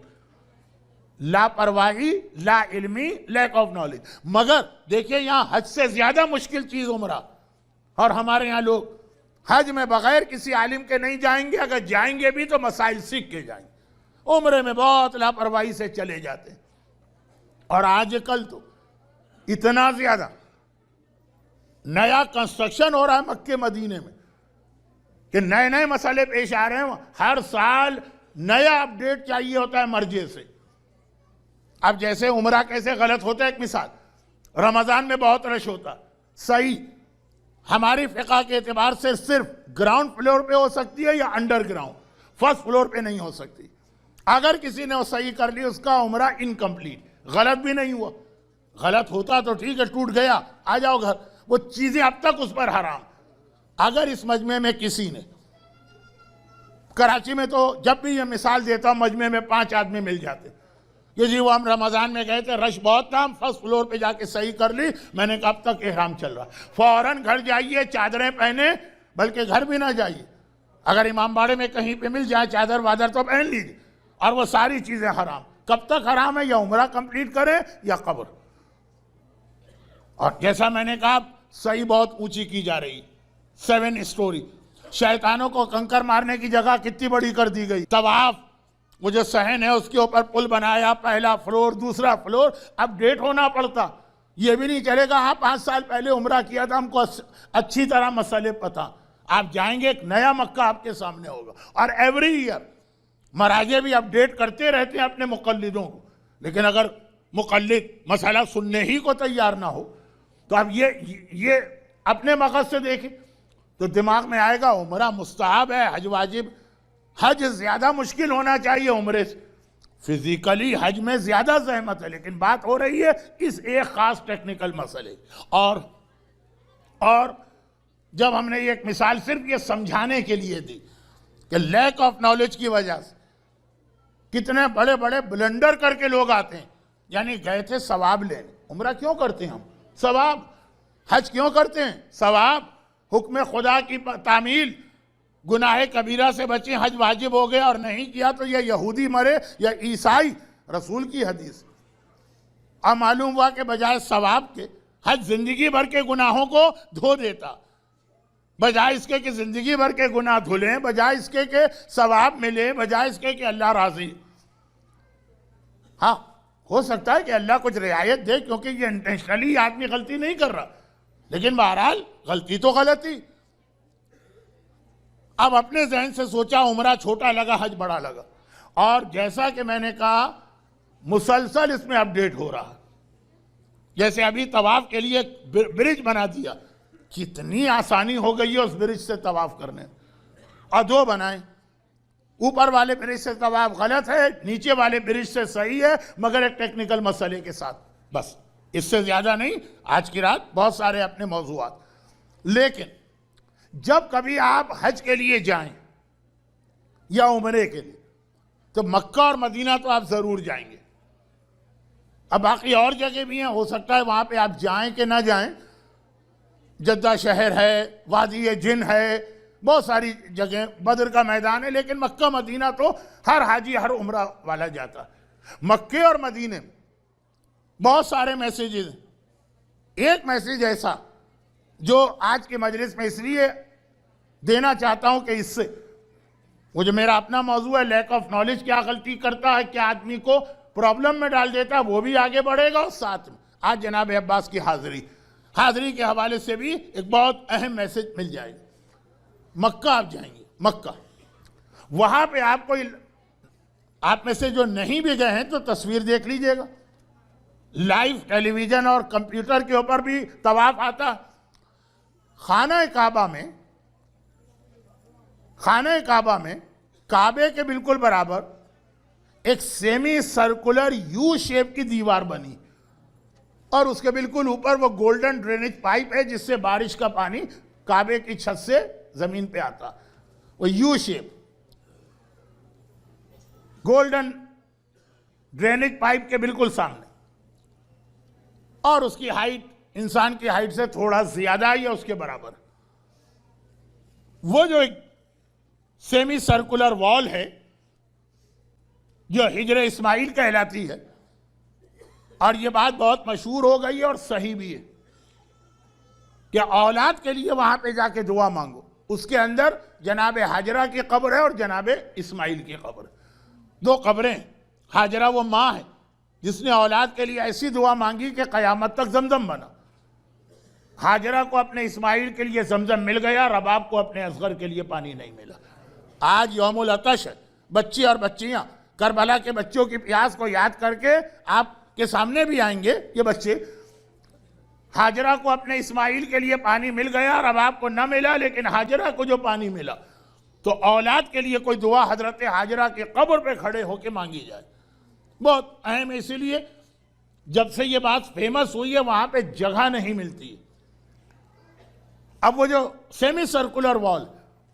S1: لاپرواہی، لا علمی، لیک آف نالج۔ مگر دیکھیے یہاں حج سے زیادہ مشکل چیز عمرہ، اور ہمارے یہاں لوگ حج میں بغیر کسی عالم کے نہیں جائیں گے، اگر جائیں گے بھی تو مسائل سیکھ کے جائیں گے۔ عمرے میں بہت لاپرواہی سے چلے جاتے ہیں، اور آج کل تو اتنا زیادہ نیا کنسٹرکشن ہو رہا ہے مکے مدینے میں کہ نئے نئے مسئلے پیش آ رہے ہیں، ہر سال نیا اپڈیٹ چاہیے ہوتا ہے مرجع سے۔ اب جیسے عمرہ کیسے غلط ہوتا ہے، ایک مثال، رمضان میں بہت رش ہوتا، صحیح ہماری فقہ کے اعتبار سے صرف گراؤنڈ فلور پہ ہو سکتی ہے یا انڈر گراؤنڈ، فرسٹ فلور پہ نہیں ہو سکتی۔ اگر کسی نے وہ صحیح کر لی، اس کا عمرہ انکمپلیٹ، غلط بھی نہیں ہوا۔ غلط ہوتا تو ٹھیک ہے، ٹوٹ گیا، آ جاؤ گھر، وہ چیزیں اب تک اس پر حرام۔ اگر اس مجمع میں کسی نے، کراچی میں تو جب بھی یہ مثال دیتا ہوں مجمع میں 5 آدمی مل جاتے کہ جی وہ ہم رمضان میں گئے تھے، رش بہت تھا، ہم فرسٹ فلور پہ جا کے صحیح کر لی، میں نے کہا اب تک احرام چل رہا، فوراً گھر جائیے، چادریں پہنے، بلکہ گھر بھی نہ جائیے، اگر امام باڑے میں کہیں پہ مل جائے چادر وادر تو پہن لیجیے، اور وہ ساری چیزیں حرام۔ کب تک حرام ہے؟ یا عمرہ کمپلیٹ کرے یا قبر۔ اور جیسا میں نے کہا صحیح بہت اونچی کی جا رہی، 7 اسٹوری، شیطانوں کو کنکر مارنے کی جگہ کتنی بڑی کر دی گئی۔ طواف، وہ جو صحن ہے اس کے اوپر پل بنایا، پہلا فلور، دوسرا فلور، اپ ڈیٹ ہونا پڑتا۔ یہ بھی نہیں چلے گا ہاں 5 سال پہلے عمرہ کیا تھا، ہم کو اچھی طرح مسئلے پتہ۔ آپ جائیں گے، ایک نیا مکہ آپ کے سامنے ہوگا، اور ایوری ایئر مراجع بھی اپ ڈیٹ کرتے رہتے ہیں اپنے مقلدوں کو۔ لیکن اگر مقلد مسئلہ سننے ہی کو تیار نہ ہو تو اب یہ اپنے مقصد سے دیکھیں تو دماغ میں آئے گا عمرہ مستحب ہے، حج واجب۔ حج زیادہ مشکل ہونا چاہیے عمرے سے، فزیکلی حج میں زیادہ زحمت ہے، لیکن بات ہو رہی ہے اس ایک خاص ٹیکنیکل مسئلے۔ اور جب ہم نے ایک مثال صرف یہ سمجھانے کے لیے دی کہ لیک آف نالج کی وجہ سے کتنے بڑے بڑے بلنڈر کر کے لوگ آتے ہیں، یعنی گئے تھے ثواب لینے۔ عمرہ کیوں کرتے ہیں ہم؟ ثواب۔ حج کیوں کرتے ہیں؟ ثواب۔ حکم خدا کی تعمیل، گناہ کبیرہ سے بچیں، حج واجب ہو گیا اور نہیں کیا تو یہ یہودی مرے یا عیسائی، رسول کی حدیث۔ اب معلوم ہوا کہ بجائے ثواب کے حج زندگی بھر کے گناہوں کو دھو دیتا، بجائے اس کے کہ زندگی بھر کے گناہ دھلیں، بجائے اس کے کہ ثواب ملے، بجائے اس کے کہ اللہ راضی۔ ہاں ہو سکتا ہے کہ اللہ کچھ رعایت دے، کیونکہ یہ انٹینشنلی آدمی غلطی نہیں کر رہا، لیکن بہرحال غلطی تو غلطی۔ اب اپنے ذہن سے سوچا عمرہ چھوٹا لگا، حج بڑا لگا، اور جیسا کہ میں نے کہا مسلسل اس میں اپڈیٹ ہو رہا۔ جیسے ابھی طواف کے لیے ایک برج بنا دیا، کتنی آسانی ہو گئی ہے اس برج سے طواف کرنے، اور 2 بنائیں، اوپر والے برج سے طواف غلط ہے، نیچے والے برج سے صحیح ہے، مگر ایک ٹیکنیکل مسئلے کے ساتھ، بس اس سے زیادہ نہیں۔ آج کی رات بہت سارے اپنے موضوعات۔ لیکن جب کبھی آپ حج کے لیے جائیں یا عمرے کے لیے تو مکہ اور مدینہ تو آپ ضرور جائیں گے۔ اب باقی اور جگہ بھی ہیں، ہو سکتا ہے وہاں پہ آپ جائیں کہ نہ جائیں، جدہ شہر ہے، وادی جن ہے، بہت ساری جگہیں، بدر کا میدان ہے، لیکن مکہ مدینہ تو ہر حاجی ہر عمرہ والا جاتا ہے۔ مکے اور مدینے میں بہت سارے میسیجز ہیں۔ ایک میسیج ایسا جو آج کی مجلس میں اس لیے دینا چاہتا ہوں کہ اس سے وہ جو میرا اپنا موضوع ہے لیک آف نالج، کیا غلطی کرتا ہے، کیا آدمی کو پرابلم میں ڈال دیتا ہے، وہ بھی آگے بڑھے گا، اور ساتھ میں آج جناب عباس کی حاضری کے حوالے سے بھی ایک بہت اہم میسیج مل جائے گا۔ مکہ آپ جائیں گے، مکہ، وہاں پہ آپ میں سے جو نہیں بھی گئے ہیں تو تصویر دیکھ لیجئے گا، لائیو ٹیلی ویژن اور کمپیوٹر کے اوپر بھی طواف آتا۔ خانہ کعبہ میں کعبے کے بالکل برابر ایک سیمی سرکولر یو شیپ کی دیوار بنی، اور اس کے بالکل اوپر وہ گولڈن ڈرینیج پائپ ہے جس سے بارش کا پانی کعبے کی چھت سے زمین پہ آتا، وہ you shape golden drainage pipe کے بالکل سامنے، اور اس کی ہائٹ انسان کی ہائٹ سے تھوڑا زیادہ یا اس کے برابر۔ وہ جو ایک سیمی سرکولر وال ہے جو حجر اسماعیل کہلاتی ہے، اور یہ بات بہت مشہور ہو گئی ہے اور صحیح بھی ہے کہ اولاد کے لیے وہاں پہ جا کے دعا مانگو، اس کے اندر جناب حاجرہ کی قبر ہے اور جناب اسماعیل کی قبر ہے. دو قبریں. حاجرہ وہ ماں ہے جس نے اولاد کے لیے ایسی دعا مانگی کہ قیامت تک زمزم بنا. حاجرہ کو اپنے اسماعیل کے لیے زمزم مل گیا، رباب کو اپنے اصغر کے لیے پانی نہیں ملا. آج یوم العطش ہے. بچی اور بچیاں کربلا کے بچوں کی پیاس کو یاد کر کے آپ کے سامنے بھی آئیں گے یہ بچے. حاجرہ کو اپنے اسماعیل کے لیے پانی مل گیا، رباب کو نہ ملا، لیکن حاجرہ کو جو پانی ملا. تو اولاد کے لیے کوئی دعا حضرت حاجرہ کی قبر پہ کھڑے ہو کے مانگی جائے. بہت اہم ہے. اسی لیے جب سے یہ بات فیمس ہوئی ہے وہاں پہ جگہ نہیں ملتی. اب وہ جو سیمی سرکولر وال،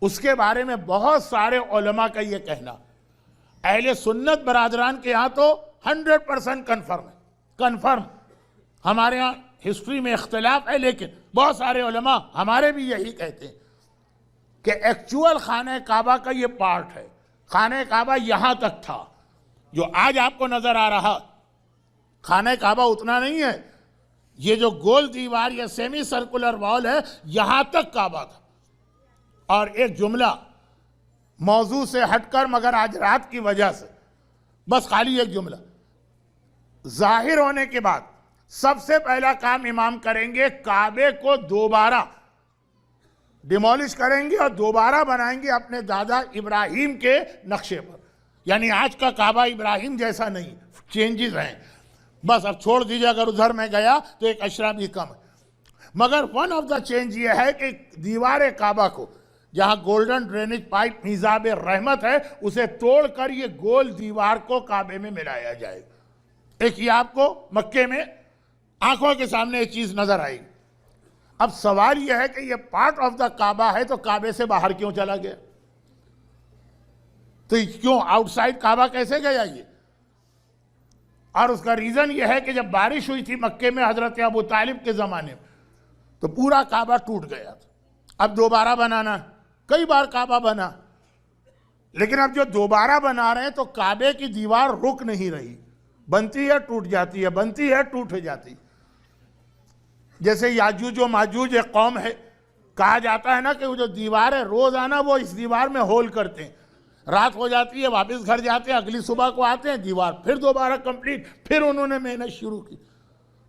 S1: اس کے بارے میں بہت سارے علماء کا یہ کہنا، اہل سنت برادران کے یہاں تو 100% کنفرم ہے. کنفرم. ہمارے ہاں ہسٹری میں اختلاف ہے، لیکن بہت سارے علماء ہمارے بھی یہی کہتے ہیں کہ ایکچول خانہ کعبہ کا یہ پارٹ ہے. خانہ کعبہ یہاں تک تھا جو آج آپ کو نظر آ رہا. خانہ کعبہ اتنا نہیں ہے. یہ جو گول دیوار یا سیمی سرکولر وال ہے یہاں تک کعبہ تھا. اور ایک جملہ موضوع سے ہٹ کر، مگر آج رات کی وجہ سے بس خالی ایک جملہ. ظاہر ہونے کے بعد سب سے پہلا کام امام کریں گے کعبے کو دوبارہ ڈیمولش کریں گے اور دوبارہ بنائیں گے اپنے دادا ابراہیم کے نقشے پر. یعنی آج کا کعبہ ابراہیم جیسا نہیں، چینجز ہیں. بس اب چھوڑ دیجئے، اگر ادھر میں گیا تو ایک اشرا بھی کم ہے. مگر ون آف دا چینج یہ ہے کہ دیوار کعبہ کو جہاں گولڈن ڈرینیج پائپ میزاب رحمت ہے اسے توڑ کر یہ گول دیوار کو کعبے میں ملایا جائے. ایک یہ آپ کو مکے میں آنکھوں کے سامنے یہ چیز نظر آئی. اب سوال یہ ہے کہ یہ پارٹ آف دا کعبہ ہے تو کعبے سے باہر کیوں چلا گیا؟ تو کیوں آؤٹ سائڈ کعبہ کیسے گیا یہ؟ اور اس کا ریزن یہ ہے کہ جب بارش ہوئی تھی مکے میں حضرت ابو طالب کے زمانے میں تو پورا کعبہ ٹوٹ گیا تھا. اب دوبارہ بنانا، کئی بار کعبہ بنا، لیکن اب جو دوبارہ بنا رہے ہیں تو کعبے کی دیوار رک نہیں رہی. بنتی ہے ٹوٹ جاتی ہے، بنتی ہے ٹوٹ جاتی. جیسے یاجوج و ماجوج ایک قوم ہے، کہا جاتا ہے نا کہ وہ جو دیوار ہے روزانہ وہ اس دیوار میں ہول کرتے ہیں. رات ہو جاتی ہے، واپس گھر جاتے ہیں، اگلی صبح کو آتے ہیں، دیوار پھر دوبارہ کمپلیٹ. پھر انہوں نے محنت شروع کی.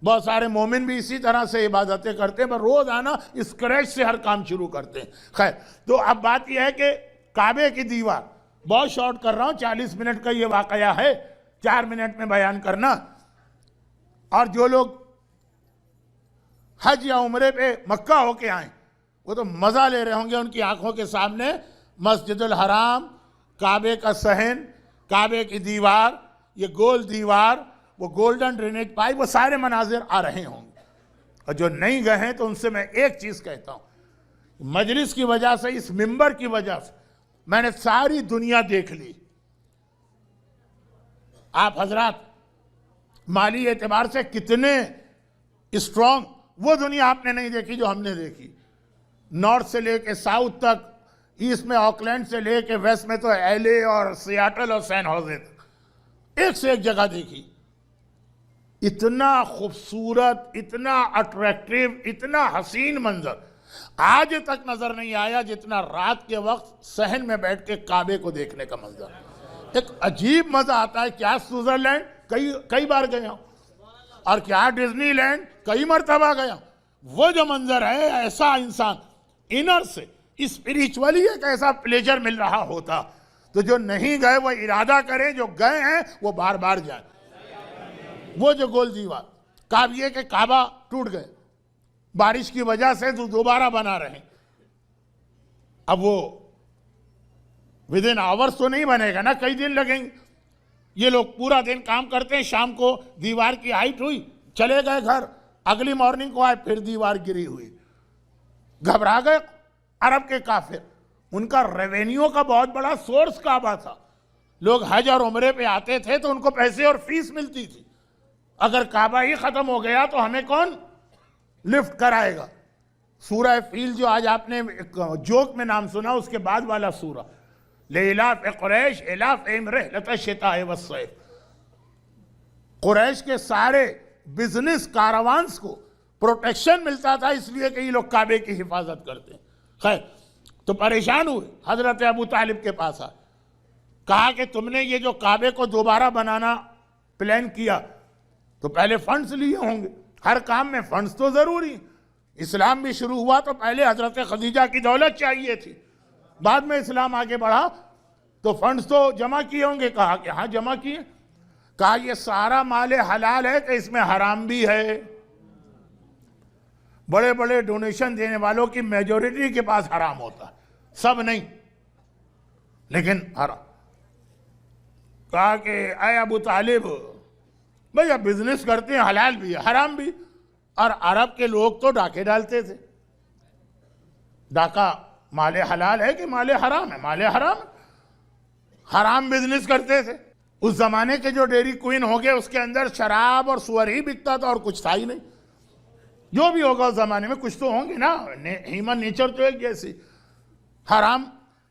S1: بہت سارے مومن بھی اسی طرح سے عبادتیں کرتے ہیں، پر روزانہ اسکریچ سے ہر کام شروع کرتے ہیں. خیر، تو اب بات یہ ہے کہ کعبے کی دیوار، بہت شارٹ کر رہا ہوں، 40 منٹ کا یہ واقعہ ہے، 4 منٹ میں بیان کرنا. اور جو لوگ حج یا عمرے پہ مکہ ہو کے آئیں وہ تو مزہ لے رہے ہوں گے. ان کی آنکھوں کے سامنے مسجد الحرام، کعبے کا صحن، کعبے کی دیوار، یہ گول دیوار، وہ گولڈن ڈرینیج پائپ، وہ سارے مناظر آ رہے ہوں گے. اور جو نہیں گئے ہیں تو ان سے میں ایک چیز کہتا ہوں، مجلس کی وجہ سے، اس ممبر کی وجہ سے میں نے ساری دنیا دیکھ لی. آپ حضرات مالی اعتبار سے کتنے اسٹرانگ، وہ دنیا آپ نے نہیں دیکھی جو ہم نے دیکھی. نارتھ سے لے کے ساؤتھ تک، ایسٹ میں آکلینڈ سے لے کے ویسٹ میں تو ایل اے اور سیاٹل اور سین ہوزے تک، ایک سے ایک جگہ دیکھی. اتنا خوبصورت، اتنا اٹریکٹیو، اتنا حسین منظر آج تک نظر نہیں آیا جتنا رات کے وقت صحن میں بیٹھ کے کعبے کو دیکھنے کا منظر. ایک عجیب مزہ آتا ہے. کیا سوئٹزرلینڈ کئی بار گیا ہوں، اور کیا ڈزنی لینڈ کئی مرتبہ گیا. وہ جو منظر ہے، ایسا انسان انر سے اسپریچولی ایک ایسا پلیجر مل رہا ہوتا. تو جو نہیں گئے وہ ارادہ کریں، جو گئے ہیں وہ بار بار جائیں. وہ جو گول دیوار، کعبے کے کعبہ ٹوٹ گئے بارش کی وجہ سے، تو دوبارہ بنا رہے ہیں. اب وہ ودن آورز تو نہیں بنے گا نا، کئی دن لگیں گے. یہ لوگ پورا دن کام کرتے ہیں، شام کو دیوار کی ہائٹ ہوئی، چلے گئے گھر، اگلی مارننگ کو آئے پھر دیوار گری ہوئی. گھبرا گئے عرب کے کافر. ان کا ریونیو کا بہت بڑا سورس کعبہ تھا. لوگ حج اور عمرے پہ آتے تھے تو ان کو پیسے اور فیس ملتی تھی. اگر کعبہ ہی ختم ہو گیا تو ہمیں کون لفٹ کرائے گا؟ سورہ فیل جو آج آپ نے جوک میں نام سنا، اس کے بعد والا سورہ، لِإِلَافِ قُرَيْشٍ إِلَافِهِمْ رِحْلَةَ الشِّتَاءِ وَالصَّيْفِ. قریش کے سارے بزنس کاروانز کو پروٹیکشن ملتا تھا، اس لیے کہ یہ لوگ کعبے کی حفاظت کرتے ہیں. خیر، تو پریشان ہوئے، حضرت ابو طالب کے پاس آئے، کہا کہ تم نے یہ جو کعبے کو دوبارہ بنانا پلان کیا تو پہلے فنڈز لیے ہوں گے، ہر کام میں فنڈز تو ضروری ہیں، اسلام بھی شروع ہوا تو پہلے حضرت خدیجہ کی دولت چاہیے تھی، بعد میں اسلام آگے بڑھا تو فنڈز تو جمع کیے ہوں گے، کہا کہ ہاں جمع کیے، کہا یہ سارا مال حلال ہے کہ اس میں حرام بھی ہے؟ بڑے بڑے ڈونیشن دینے والوں کی میجورٹی کے پاس حرام ہوتا ہے، سب نہیں، لیکن حرام۔ کہا کہ اے ابو طالب بھئی اب بزنس کرتے ہیں، حلال بھی ہے حرام بھی، اور عرب کے لوگ تو ڈاکے ڈالتے تھے، ڈاکہ مال حلال ہے کہ مال حرام ہے؟ مال حرام ہے، حرام بزنس کرتے تھے۔ اس زمانے کے جو ڈیری کوئن ہو گئے اس کے اندر شراب اور سور ہی بکتا تھا اور کچھ تھا ہی نہیں، جو بھی ہوگا اس زمانے میں کچھ تو ہوں گے نا، ہیومن نیچر تو ایک جیسی۔ حرام،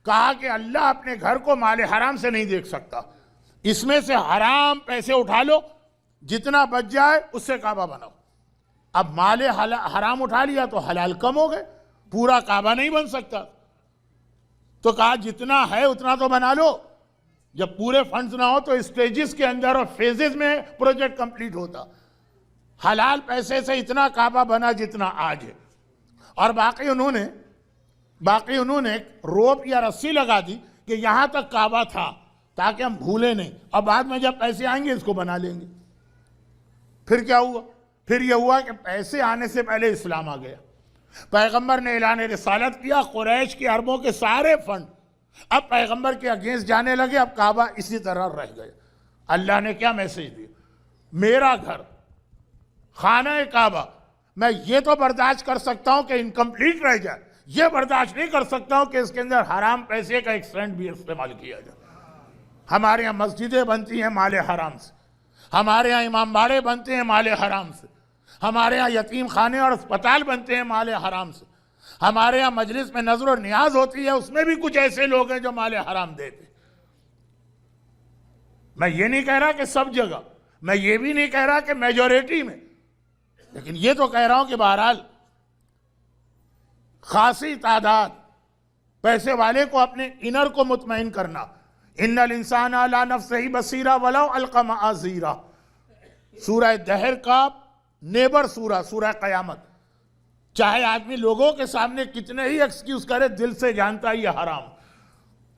S1: کہا کہ اللہ اپنے گھر کو مال حرام سے نہیں دیکھ سکتا، اس میں سے حرام پیسے اٹھا لو، جتنا بچ جائے اس سے کعبہ بناؤ۔ اب مال حرام اٹھا لیا تو حلال کم ہو گئے، پورا کعبہ نہیں بن سکتا، تو کہا جتنا ہے اتنا تو بنا لو، جب پورے فنڈز نہ ہو تو اسٹیجز کے اندر اور فیزز میں پروجیکٹ کمپلیٹ ہوتا، حلال پیسے سے اتنا کعبہ بنا جتنا آج ہے، اور باقی انہوں نے روپ یا رسی لگا دی کہ یہاں تک کعبہ تھا تاکہ ہم بھولے نہیں، اور بعد میں جب پیسے آئیں گے اس کو بنا لیں گے۔ پھر کیا ہوا؟ پھر یہ ہوا کہ پیسے آنے سے پہلے اسلام آ گیا، پیغمبر نے اعلان رسالت کیا، قریش کے عربوں کے سارے فنڈ اب پیغمبر کے اگینسٹ جانے لگے، اب کعبہ اسی طرح رہ گئے۔ اللہ نے کیا میسیج دیا؟ میرا گھر خانہ کعبہ میں یہ تو برداشت کر سکتا ہوں کہ انکمپلیٹ رہ جائے، یہ برداشت نہیں کر سکتا ہوں کہ اس کے اندر حرام پیسے کا ایک سینٹ بھی استعمال کیا جائے۔ ہمارے یہاں مسجدیں بنتی ہیں مال حرام سے، ہمارے یہاں امام باڑے بنتے ہیں مال حرام سے، ہمارے یہاں یتیم خانے اور اسپتال بنتے ہیں مال حرام سے، ہمارے یہاں مجلس میں نظر و نیاز ہوتی ہے، اس میں بھی کچھ ایسے لوگ ہیں جو مال حرام دیتے۔ میں یہ نہیں کہہ رہا کہ سب جگہ، میں یہ بھی نہیں کہہ رہا کہ میجورٹی میں، لیکن یہ تو کہہ رہا ہوں کہ بہرحال خاصی تعداد پیسے والے کو اپنے انر کو مطمئن کرنا۔ ان الانسان علی نفسہ بصیرہ ولو القی معاذیرہ، سورہ دہر کا نیبر سورہ قیامت، چاہے آدمی لوگوں کے سامنے کتنے ہی ایکسکیوز کرے، دل سے جانتا ہے یہ حرام،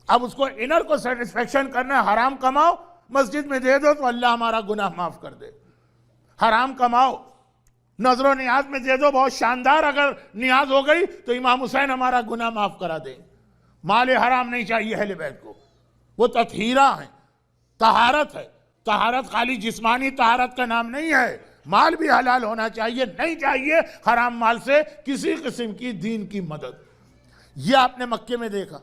S1: اب اس کو انر کو سیٹسفیکشن کرنا ہے، حرام کماؤ مسجد میں دے دو تو اللہ ہمارا گناہ معاف کر دے، حرام کماؤ نظر و نیاز میں دے دو، بہت شاندار اگر نیاز ہو گئی تو امام حسین ہمارا گناہ معاف کرا دیں۔ مال حرام نہیں چاہیے اہل بیت کو، وہ تطہیرہ ہیں، طہارت ہے، طہارت خالی جسمانی طہارت کا نام نہیں ہے، مال بھی حلال ہونا چاہیے، نہیں چاہیے حرام مال سے کسی قسم کی دین کی مدد۔ یہ آپ نے مکے میں دیکھا،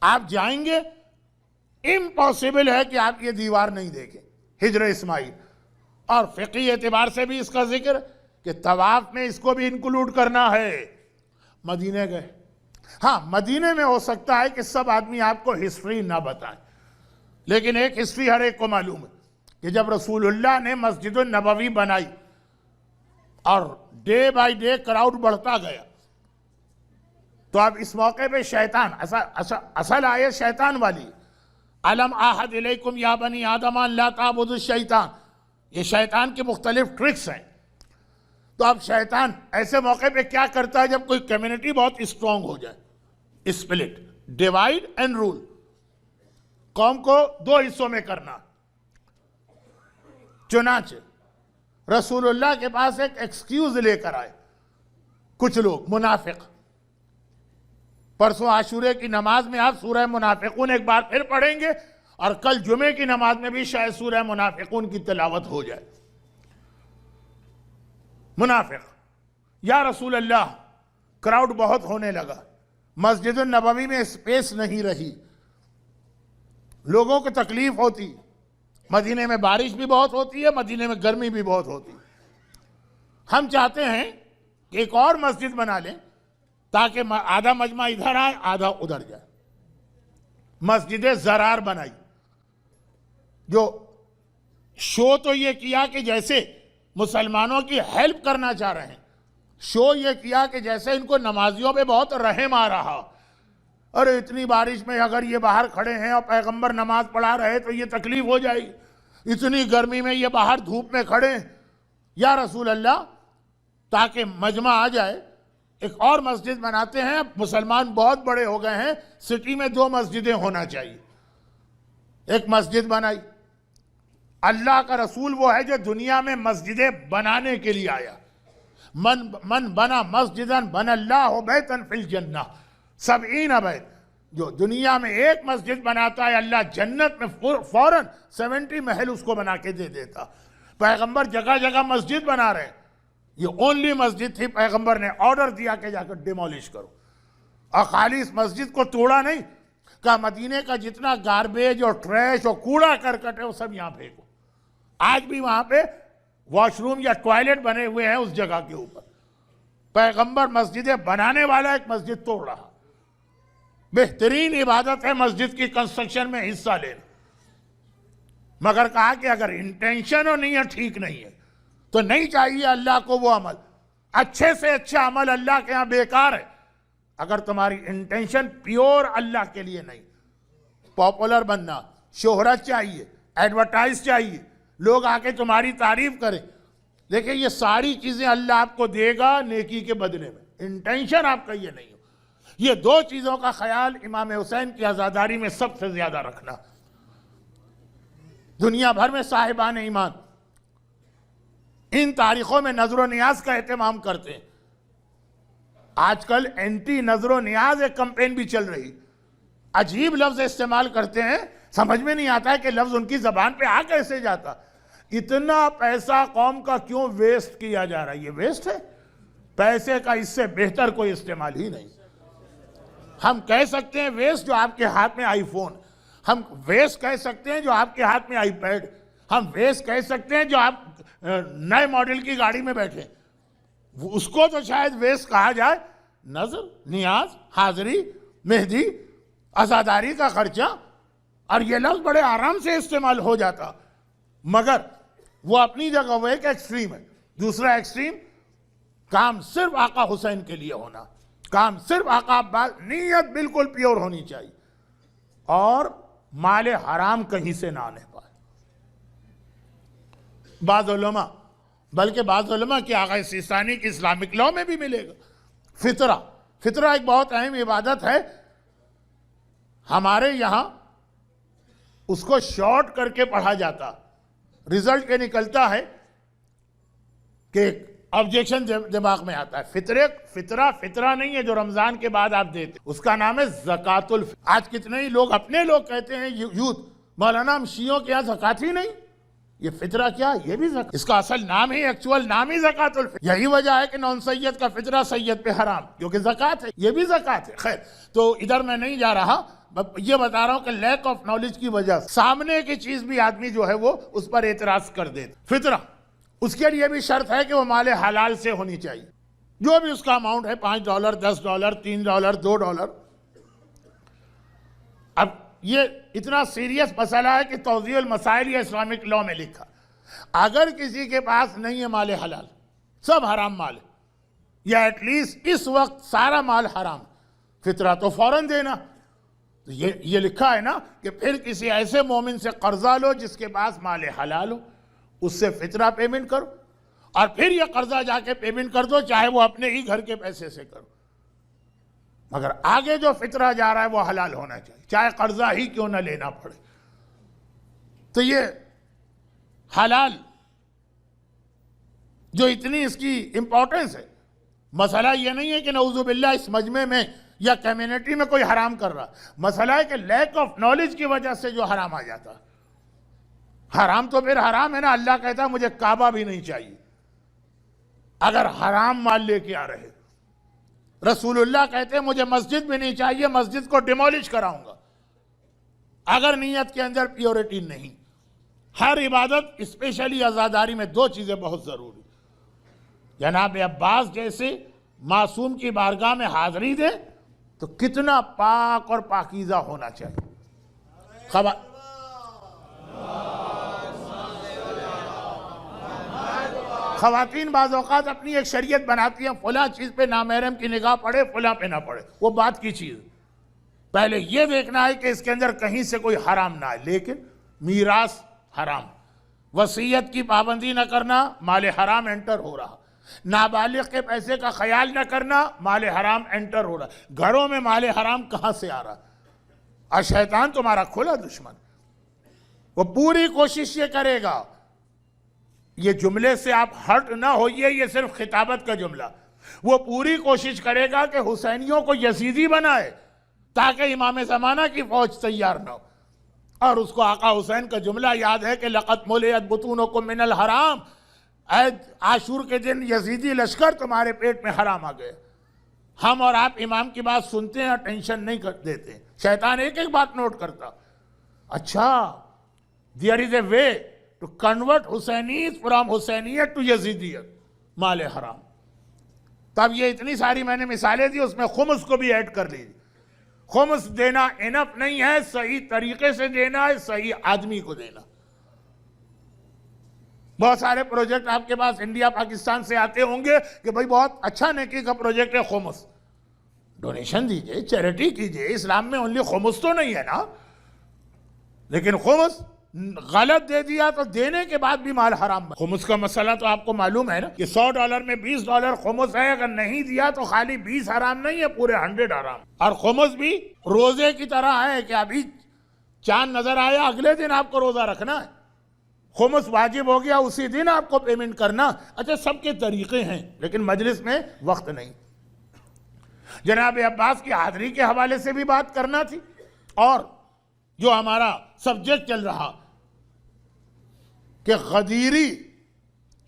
S1: آپ جائیں گے امپاسبل ہے کہ آپ یہ دیوار نہیں دیکھیں، ہجر اسماعیل، اور فقہی اعتبار سے بھی اس کا ذکر کہ طواف میں اس کو بھی انکلوڈ کرنا ہے۔ مدینے گئے، ہاں مدینے میں ہو سکتا ہے کہ سب آدمی آپ کو ہسٹری نہ بتائیں، لیکن ایک ہسٹری ہر ایک کو معلوم ہے کہ جب رسول اللہ نے مسجد النبوی بنائی اور ڈے بائی ڈے کراؤڈ بڑھتا گیا، تو اب اس موقع پہ شیطان، اصل آیت شیطان والی، الم اعہد الیکم یا بنی آدم ان لا تعبدوا الشیطان، یہ شیطان کے مختلف ٹرکس ہیں۔ تو اب شیطان ایسے موقع پہ کیا کرتا ہے جب کوئی کمیونٹی بہت اسٹرانگ ہو جائے؟ اسپلٹ، ڈیوائیڈ اینڈ رول، قوم کو دو حصوں میں کرنا۔ چنانچہ رسول اللہ کے پاس ایک ایکسکیوز لے کر آئے کچھ لوگ منافق۔ پرسوں عاشورے کی نماز میں آپ سورہ منافقون ایک بار پھر پڑھیں گے، اور کل جمعے کی نماز میں بھی شاید سورہ منافقون کی تلاوت ہو جائے۔ منافق، یا رسول اللہ کراؤڈ بہت ہونے لگا، مسجد النبوی میں اسپیس نہیں رہی، لوگوں کو تکلیف ہوتی، مدینے میں بارش بھی بہت ہوتی ہے، مدینے میں گرمی بھی بہت ہوتی، ہم چاہتے ہیں کہ ایک اور مسجد بنا لیں تاکہ آدھا مجمع ادھر آئے آدھا ادھر جائے۔ مسجد زرار بنائی، جو شو تو یہ کیا کہ جیسے مسلمانوں کی ہیلپ کرنا چاہ رہے ہیں، شو یہ کیا کہ جیسے ان کو نمازیوں پہ بہت رحم آ رہا. ارے اتنی بارش میں اگر یہ باہر کھڑے ہیں اور پیغمبر نماز پڑھا رہے تو یہ تکلیف ہو جائے گی. اتنی گرمی میں یہ باہر دھوپ میں کھڑے ہیں. یا رسول اللہ تاکہ مجمع آ جائے ایک اور مسجد بناتے ہیں. مسلمان بہت بڑے ہو گئے ہیں, سٹی میں 2 مسجدیں ہونا چاہیے. ایک مسجد بنائی. اللہ کا رسول وہ ہے جو دنیا میں مسجدیں بنانے کے لیے آیا. من بنا مسجداً بنا اللہ بیتاً فی الجنہ 70 بیت. جو دنیا میں ایک مسجد بناتا ہے اللہ جنت میں فوراً 70 محل اس کو بنا کے دے دیتا. پیغمبر جگہ جگہ مسجد بنا رہے ہیں. یہ اونلی مسجد تھی, پیغمبر نے آرڈر دیا کہ جا کر ڈیمولش کرو. اور خالی اس مسجد کو توڑا نہیں, کہا مدینے کا جتنا گاربیج اور ٹریش اور کوڑا کرکٹ ہے وہ سب یہاں پھینکو. آج بھی وہاں پہ واش روم یا ٹوائلٹ بنے ہوئے ہیں اس جگہ کے اوپر. پیغمبر مسجدیں بنانے والا ایک مسجد توڑ رہا. بہترین عبادت ہے مسجد کی کنسٹرکشن میں حصہ لینا. مگر کہا کہ اگر انٹینشن اور نیت ٹھیک نہیں ہے تو نہیں چاہیے اللہ کو وہ عمل. اچھے سے اچھا عمل اللہ کے ہاں بیکار ہے اگر تمہاری انٹینشن پیور اللہ کے لیے نہیں. پاپولر بننا, شہرت چاہیے, ایڈورٹائز چاہیے, لوگ آ کے تمہاری تعریف کریں. دیکھیں یہ ساری چیزیں اللہ آپ کو دے گا نیکی کے بدلے میں. انٹینشن آپ کا یہ نہیں ہو. یہ 2 چیزوں کا خیال امام حسین کی عزاداری میں سب سے زیادہ رکھنا. دنیا بھر میں صاحبان ایمان ان تاریخوں میں نظر و نیاز کا اہتمام کرتے ہیں. آج کل اینٹی نظر و نیاز ایک کمپین بھی چل رہی. عجیب لفظ استعمال کرتے ہیں, سمجھ میں نہیں آتا ہے کہ لفظ ان کی زبان پہ آ کیسے جاتا. اتنا پیسہ قوم کا کیوں ویسٹ کیا جا رہا ہے؟ یہ ویسٹ ہے. پیسے کا اس سے بہتر کوئی استعمال ہی نہیں. ہم کہہ سکتے ہیں ویسٹ جو آپ کے ہاتھ میں آئی فون, ہم ویسٹ کہہ سکتے ہیں جو آپ کے ہاتھ میں آئی پیڈ, ہم ویسٹ کہہ سکتے ہیں جو آپ نئے ماڈل کی گاڑی میں بیٹھے. اس کو تو شاید ویسٹ کہا جائے. نظر نیاز, حاضری, مہدی, عزاداری کا خرچہ, اور یہ لفظ بڑے آرام سے استعمال ہو جاتا. مگر وہ اپنی جگہ وہ ایک ایکسٹریم ہے. دوسرا ایکسٹریم کام صرف آقا حسین کے لیے ہونا, کام صرف آقا عباس, نیت بالکل پیور ہونی چاہیے, اور مال حرام کہیں سے نہ آنے پائے. بعض علماء, بلکہ بعض علماء کی آغا سیستانی کی اسلامک لاء میں بھی ملے گا. فطرہ ایک بہت اہم عبادت ہے. ہمارے یہاں اس کو شارٹ کر کے پڑھا جاتا. رزلٹ یہ نکلتا ہے کہ ایک آبجیکشن دماغ میں آتا ہے. فطرہ نہیں ہے جو رمضان کے بعد آپ دیتے, اس کا نام ہے زکوٰۃ الفطر. آج کتنے ہی لوگ, اپنے لوگ کہتے ہیں یوتھ, مولانا ہم شیعوں کے یہاں زکوٰۃ ہی نہیں. یہ فطرہ کیا؟ یہ بھی زکوٰۃ. اس کا اصل نام ہی, ایکچوئل نام ہی زکوٰۃ الفطر. یہی وجہ ہے کہ نون سید کا فطرہ سید پہ حرام, کیونکہ زکوٰۃ ہے. یہ بھی زکوٰۃ ہے. خیر, تو ادھر میں نہیں جا رہا, یہ بتا رہا ہوں کہ لیک آف نالج کی وجہ سے سامنے کی چیز بھی آدمی جو ہے وہ اس پر اعتراض کر دیتا. فطرہ, اس کے لیے بھی شرط ہے کہ وہ مال حلال سے ہونی چاہیے. جو بھی اس کا اماؤنٹ ہے, $5, $10, $3, $2. اب یہ اتنا سیریس مسئلہ ہے کہ توضیح المسائل یا اسلامک لاء میں لکھا, اگر کسی کے پاس نہیں ہے مال حلال, سب حرام مال ہے, یا ایٹ لیسٹ اس وقت سارا مال حرام, فطرہ تو فوراً دینا. یہ لکھا ہے نا کہ پھر کسی ایسے مومن سے قرضہ لو جس کے پاس مال حلال ہو, اس سے فطرہ پیمنٹ کرو, اور پھر یہ قرضہ جا کے پیمنٹ کر دو, چاہے وہ اپنے ہی گھر کے پیسے سے کرو. مگر آگے جو فطرہ جا رہا ہے وہ حلال ہونا چاہیے, چاہے قرضہ ہی کیوں نہ لینا پڑے. تو یہ حلال جو اتنی اس کی امپورٹنس ہے, مسئلہ یہ نہیں ہے کہ نعوذ باللہ اس مجمع میں یا کمیونٹی میں کوئی حرام کر رہا, مسئلہ ہے کہ لیک آف نالج کی وجہ سے جو حرام آ جاتا. حرام تو پھر حرام ہے نا. اللہ کہتا ہے مجھے کعبہ بھی نہیں چاہیے اگر حرام مال لے کے آ رہے. رسول اللہ کہتے ہیں مجھے مسجد بھی نہیں چاہیے, مسجد کو ڈیمولش کراؤں گا اگر نیت کے اندر پیورٹی نہیں. ہر عبادت اسپیشلی عزاداری میں 2 چیزیں بہت ضروری. جناب عباس جیسے معصوم کی بارگاہ میں حاضری دے تو کتنا پاک اور پاکیزہ ہونا چاہیے. خواتین بعض اوقات اپنی ایک شریعت بناتی ہیں، فلاں چیز پہ نامحرم کی نگاہ پڑے، فلاں پہ نہ پڑے، وہ بات کی چیز. پہلے یہ دیکھنا ہے کہ اس کے اندر کہیں سے کوئی حرام نہ آئے. لیکن میراث حرام، وصیت کی پابندی نہ کرنا، مال حرام انٹر ہو رہا. نابالغ کے پیسے کا خیال نہ کرنا، مال حرام انٹر ہو رہا. گھروں میں مال حرام کہاں سے آ رہا؟ اور شیطان تمہارا کھلا دشمن، وہ پوری کوشش یہ کرے گا. یہ جملے سے آپ ہٹ نہ ہوئیے، یہ صرف خطابت کا جملہ. وہ پوری کوشش کرے گا کہ حسینیوں کو یزیدی بنائے تاکہ امام زمانہ کی فوج تیار نہ ہو. اور اس کو آقا حسین کا جملہ یاد ہے کہ لَقَدْ مُلِئَتْ بُطُونُكُم مِّنَ الْحَرَامِ، اے عاشور کے دن یزیدی لشکر تمہارے پیٹ میں حرام آ گئے. ہم اور آپ امام کی بات سنتے ہیں اور ٹینشن نہیں دیتے. شیطان ایک ایک بات نوٹ کرتا. اچھا، there is a way to convert Hussainis from Husainiyat to Yazidiyat، مال حرام. تب یہ اتنی ساری میں نے مثالیں دی، اس میں خمس کو بھی ایڈ کر لیجیے. خمس دینا انف نہیں ہے، صحیح طریقے سے دینا ہے، صحیح آدمی کو دینا. بہت سارے پروجیکٹ آپ کے پاس انڈیا پاکستان سے آتے ہوں گے کہ بھئی بہت اچھا نیکی کا پروجیکٹ ہے خمس. ڈونیشن دیجئے، چیریٹی کیجئے. اسلام میں انلی خمس تو نہیں ہے نا. لیکن خمس غلط دے دیا تو دینے کے بعد بھی مال حرام. خمس کا مسئلہ تو آپ کو معلوم ہے نا کہ $100 میں $20 خمس ہے. اگر نہیں دیا تو خالی 20 حرام نہیں ہے، پورے 100 حرام. اور خمس بھی روزے کی طرح ہے کہ ابھی چاند نظر آیا، اگلے دن آپ کو روزہ رکھنا ہے. خمس واجب ہو گیا، اسی دن آپ کو پیمنٹ کرنا. اچھا، سب کے طریقے ہیں لیکن مجلس میں وقت نہیں. جناب عباس کی حاضری کے حوالے سے بھی بات کرنا تھی، اور جو ہمارا سبجیکٹ چل رہا کہ غدیری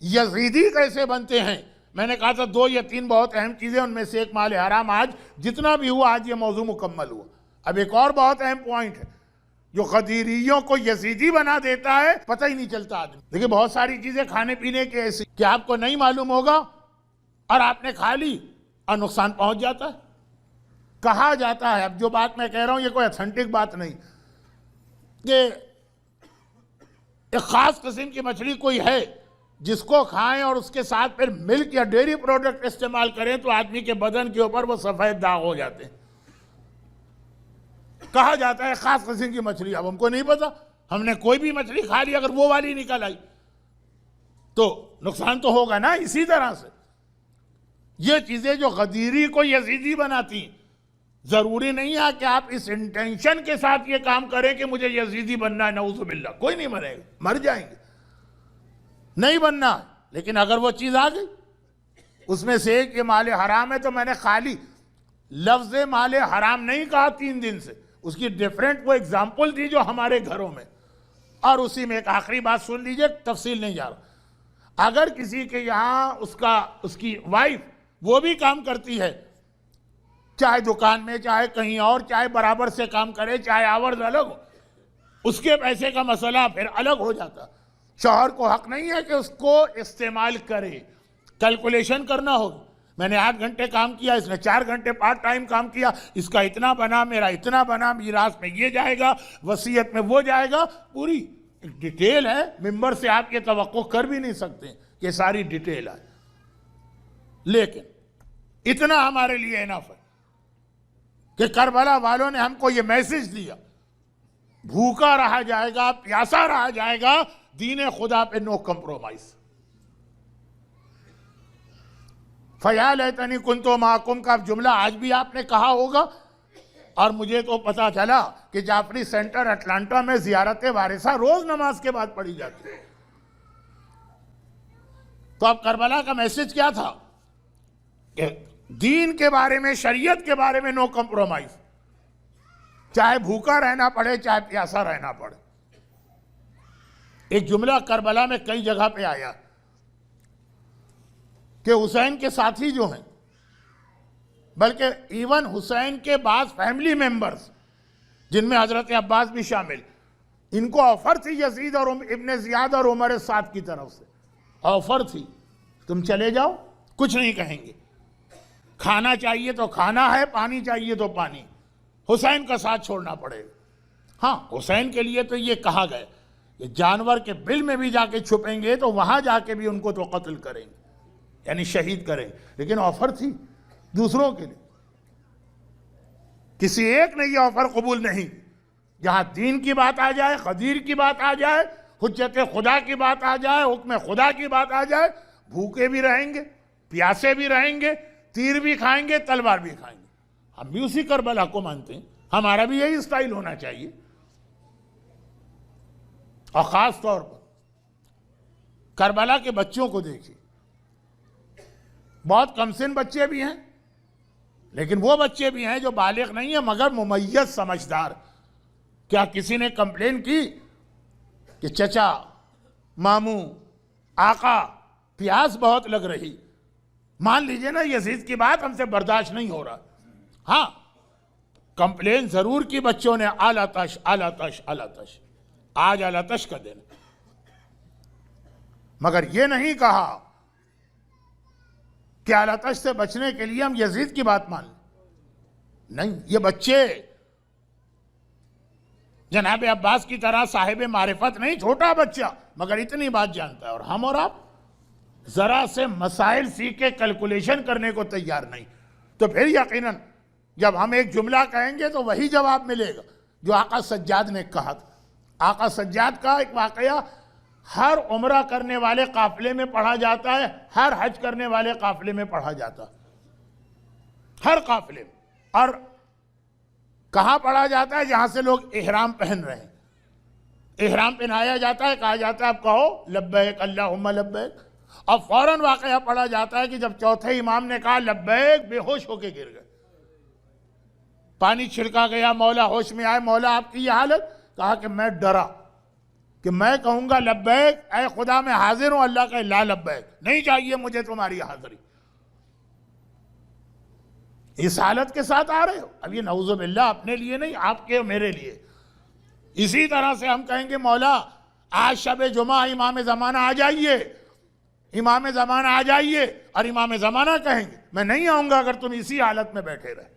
S1: یزیدی کیسے بنتے ہیں. میں نے کہا تھا 2 یا 3 بہت اہم چیزیں، ان میں سے ایک مال حرام. آج جتنا بھی ہوا، آج یہ موضوع مکمل ہوا. اب ایک اور بہت اہم پوائنٹ ہے جو غدیریوں کو یزیدی بنا دیتا ہے، پتہ ہی نہیں چلتا آدمی. دیکھیں بہت ساری چیزیں کھانے پینے کی ایسی کہ آپ کو نہیں معلوم ہوگا اور آپ نے کھا لی اور نقصان پہنچ جاتا ہے. کہا جاتا ہے، اب جو بات میں کہہ رہا ہوں یہ کوئی اتھینٹک بات نہیں، کہ ایک خاص قسم کی مچھلی کوئی ہے جس کو کھائیں اور اس کے ساتھ پھر ملک یا ڈیری پروڈکٹ استعمال کریں تو آدمی کے بدن کے اوپر وہ سفید داغ ہو جاتے ہیں. کہا جاتا ہے خاص قسم کی مچھلی. اب ہم کو نہیں پتا، ہم نے کوئی بھی مچھلی کھا لی، اگر وہ والی نکل آئی تو نقصان تو ہوگا نا. اسی طرح سے یہ چیزیں جو غدیری کو یزیدی بناتی، ضروری نہیں ہے کہ آپ اس انٹینشن کے ساتھ یہ کام کریں کہ مجھے یزیدی بننا ہے. نعوذ باللہ، کوئی نہیں مرے گا، مر جائیں گے، نہیں بننا. لیکن اگر وہ چیز آ گئی، اس میں سے ایک یہ مال حرام ہے، تو میں نے خالی لفظ مال حرام نہیں کہا 3 دن سے، اس کی ڈیفرنٹ وہ اگزامپل دی جو ہمارے گھروں میں. اور اسی میں ایک آخری بات سن لیجئے، تفصیل نہیں جا رہا. اگر کسی کے یہاں اس کی وائف وہ بھی کام کرتی ہے، چاہے دکان میں، چاہے کہیں اور، چاہے برابر سے کام کرے، چاہے آورز الگ ہو، اس کے پیسے کا مسئلہ پھر الگ ہو جاتا. شوہر کو حق نہیں ہے کہ اس کو استعمال کرے. کیلکولیشن کرنا ہوگی. میں نے 8 گھنٹے کام کیا، اس نے 4 گھنٹے پارٹ ٹائم کام کیا، اس کا اتنا بنا، میرا اتنا بنا، میراث میں یہ جائے گا، وصیت میں وہ جائے گا. پوری ایک ڈیٹیل ہے، ممبر سے آپ یہ توقع کر بھی نہیں سکتے کہ ساری ڈیٹیل ہے. لیکن اتنا ہمارے لیے انف ہے کہ کربلا والوں نے ہم کو یہ میسج دیا، بھوکا رہا جائے گا، پیاسا رہا جائے گا، دین خدا پہ نو کمپرومائز. فَيَا لَيْتَنِي كُنْتُ مَعَكُمْ کا جملہ آج بھی آپ نے کہا ہوگا. اور مجھے تو پتا چلا کہ جعفری سینٹر اٹلانٹا میں زیارت وارثہ روز نماز کے بعد پڑھی جاتی ہے. تو اب کربلا کا میسج کیا تھا کہ دین کے بارے میں، شریعت کے بارے میں نو کمپرومائز، چاہے بھوکا رہنا پڑے، چاہے پیاسا رہنا پڑے. ایک جملہ کربلا میں کئی جگہ پہ آیا کہ حسین کے ساتھی جو ہیں، بلکہ ایون حسین کے بعض فیملی ممبرز جن میں حضرت عباس بھی شامل، ان کو آفر تھی یزید اور ابن زیاد اور عمر سعد کی طرف سے. آفر تھی، تم چلے جاؤ، کچھ نہیں کہیں گے، کھانا چاہیے تو کھانا ہے، پانی چاہیے تو پانی، حسین کا ساتھ چھوڑنا پڑے گا. ہاں، حسین کے لیے تو یہ کہا گیا، کہ جانور کے بل میں بھی جا کے چھپیں گے تو وہاں جا کے بھی ان کو تو قتل کریں گے، یعنی شہید کریں گے۔ لیکن آفر تھی دوسروں کے لیے، کسی ایک نے یہ آفر قبول نہیں۔ جہاں دین کی بات آ جائے، غدیر کی بات آ جائے، حجت خدا کی بات آ جائے، حکم خدا کی بات آ جائے، بھوکے بھی رہیں گے، پیاسے بھی رہیں گے، تیر بھی کھائیں گے، تلوار بھی کھائیں گے۔ ہم بھی اسی کربلا کو مانتے ہیں، ہمارا بھی یہی اسٹائل ہونا چاہیے۔ اور خاص طور پر کربلا کے بچوں کو دیکھیے، بہت کم سن بچے بھی ہیں، لیکن وہ بچے بھی ہیں جو بالغ نہیں ہیں مگر ممیز سمجھدار۔ کیا کسی نے کمپلین کی کہ چچا، ماموں، آقا، پیاس بہت لگ رہی؟ مان لیجئے نا یزید کی بات ہم سے برداشت نہیں ہو رہا، ہاں کمپلین ضرور کی بچوں نے، آلاتش آلاتش آلاتش، آج آلاتش کا دن، مگر یہ نہیں کہا کہ آلاتش سے بچنے کے لیے ہم یزید کی بات مان لیں۔ نہیں، یہ بچے جناب عباس کی طرح صاحب معرفت نہیں، چھوٹا بچہ مگر اتنی بات جانتا ہے، اور ہم اور آپ ذرا سے مسائل سیکھ کے کیلکولیشن کرنے کو تیار نہیں۔ تو پھر یقیناً جب ہم ایک جملہ کہیں گے تو وہی جواب ملے گا جو آقا سجاد نے کہا تھا۔ آقا سجاد کا ایک واقعہ ہر عمرہ کرنے والے قافلے میں پڑھا جاتا ہے، ہر حج کرنے والے قافلے میں پڑھا جاتا ہے، ہر قافلے میں۔ اور کہاں پڑھا جاتا ہے؟ جہاں سے لوگ احرام پہن رہے ہیں، احرام پہنایا جاتا ہے، کہا جاتا ہے اب کہو لبیک اللہم لبیک، اور فوراً واقعہ پڑھا جاتا ہے کہ جب چوتھے امام نے کہا لبیک، بے ہوش ہو کے گر گئے، پانی چھڑکا گیا، مولا ہوش میں آئے، مولا آپ کی یہ حالت؟ کہا کہ میں ڈرا کہ میں کہوں گا لبیک، اے خدا میں حاضر ہوں، اللہ کہے لا لبیک، نہیں چاہیے مجھے تمہاری حاضری۔ اس حالت کے ساتھ آ رہے ہو، اب یہ نعوذ باللہ اپنے لیے نہیں، آپ کے میرے لیے۔ اسی طرح سے ہم کہیں گے مولا آج شب جمعہ امام زمانہ آ جائیے، امام زمانہ آ جائیے، اور امام زمانہ کہیں گے میں نہیں آؤں گا اگر تم اسی حالت میں بیٹھے رہے۔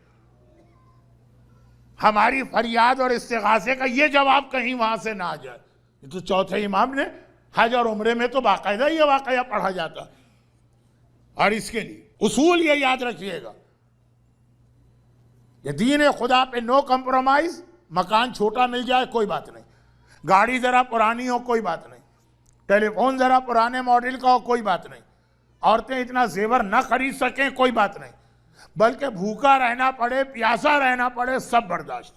S1: ہماری فریاد اور استغاثے کا یہ جواب کہیں وہاں سے نہ آ جائے۔ تو چوتھے امام نے حج اور عمرے میں تو باقاعدہ یہ واقعہ پڑھا جاتا، اور اس کے لیے اصول یہ یاد رکھیے گا، یہ دین خدا پہ نو کمپرومائز۔ مکان چھوٹا مل جائے کوئی بات نہیں، گاڑی ذرا پرانی ہو کوئی بات نہیں، ٹیلی فون ذرا پرانے ماڈل کا ہو کوئی بات نہیں، عورتیں اتنا زیور نہ خرید سکیں کوئی بات نہیں، بلکہ بھوکا رہنا پڑے، پیاسا رہنا پڑے، سب برداشت۔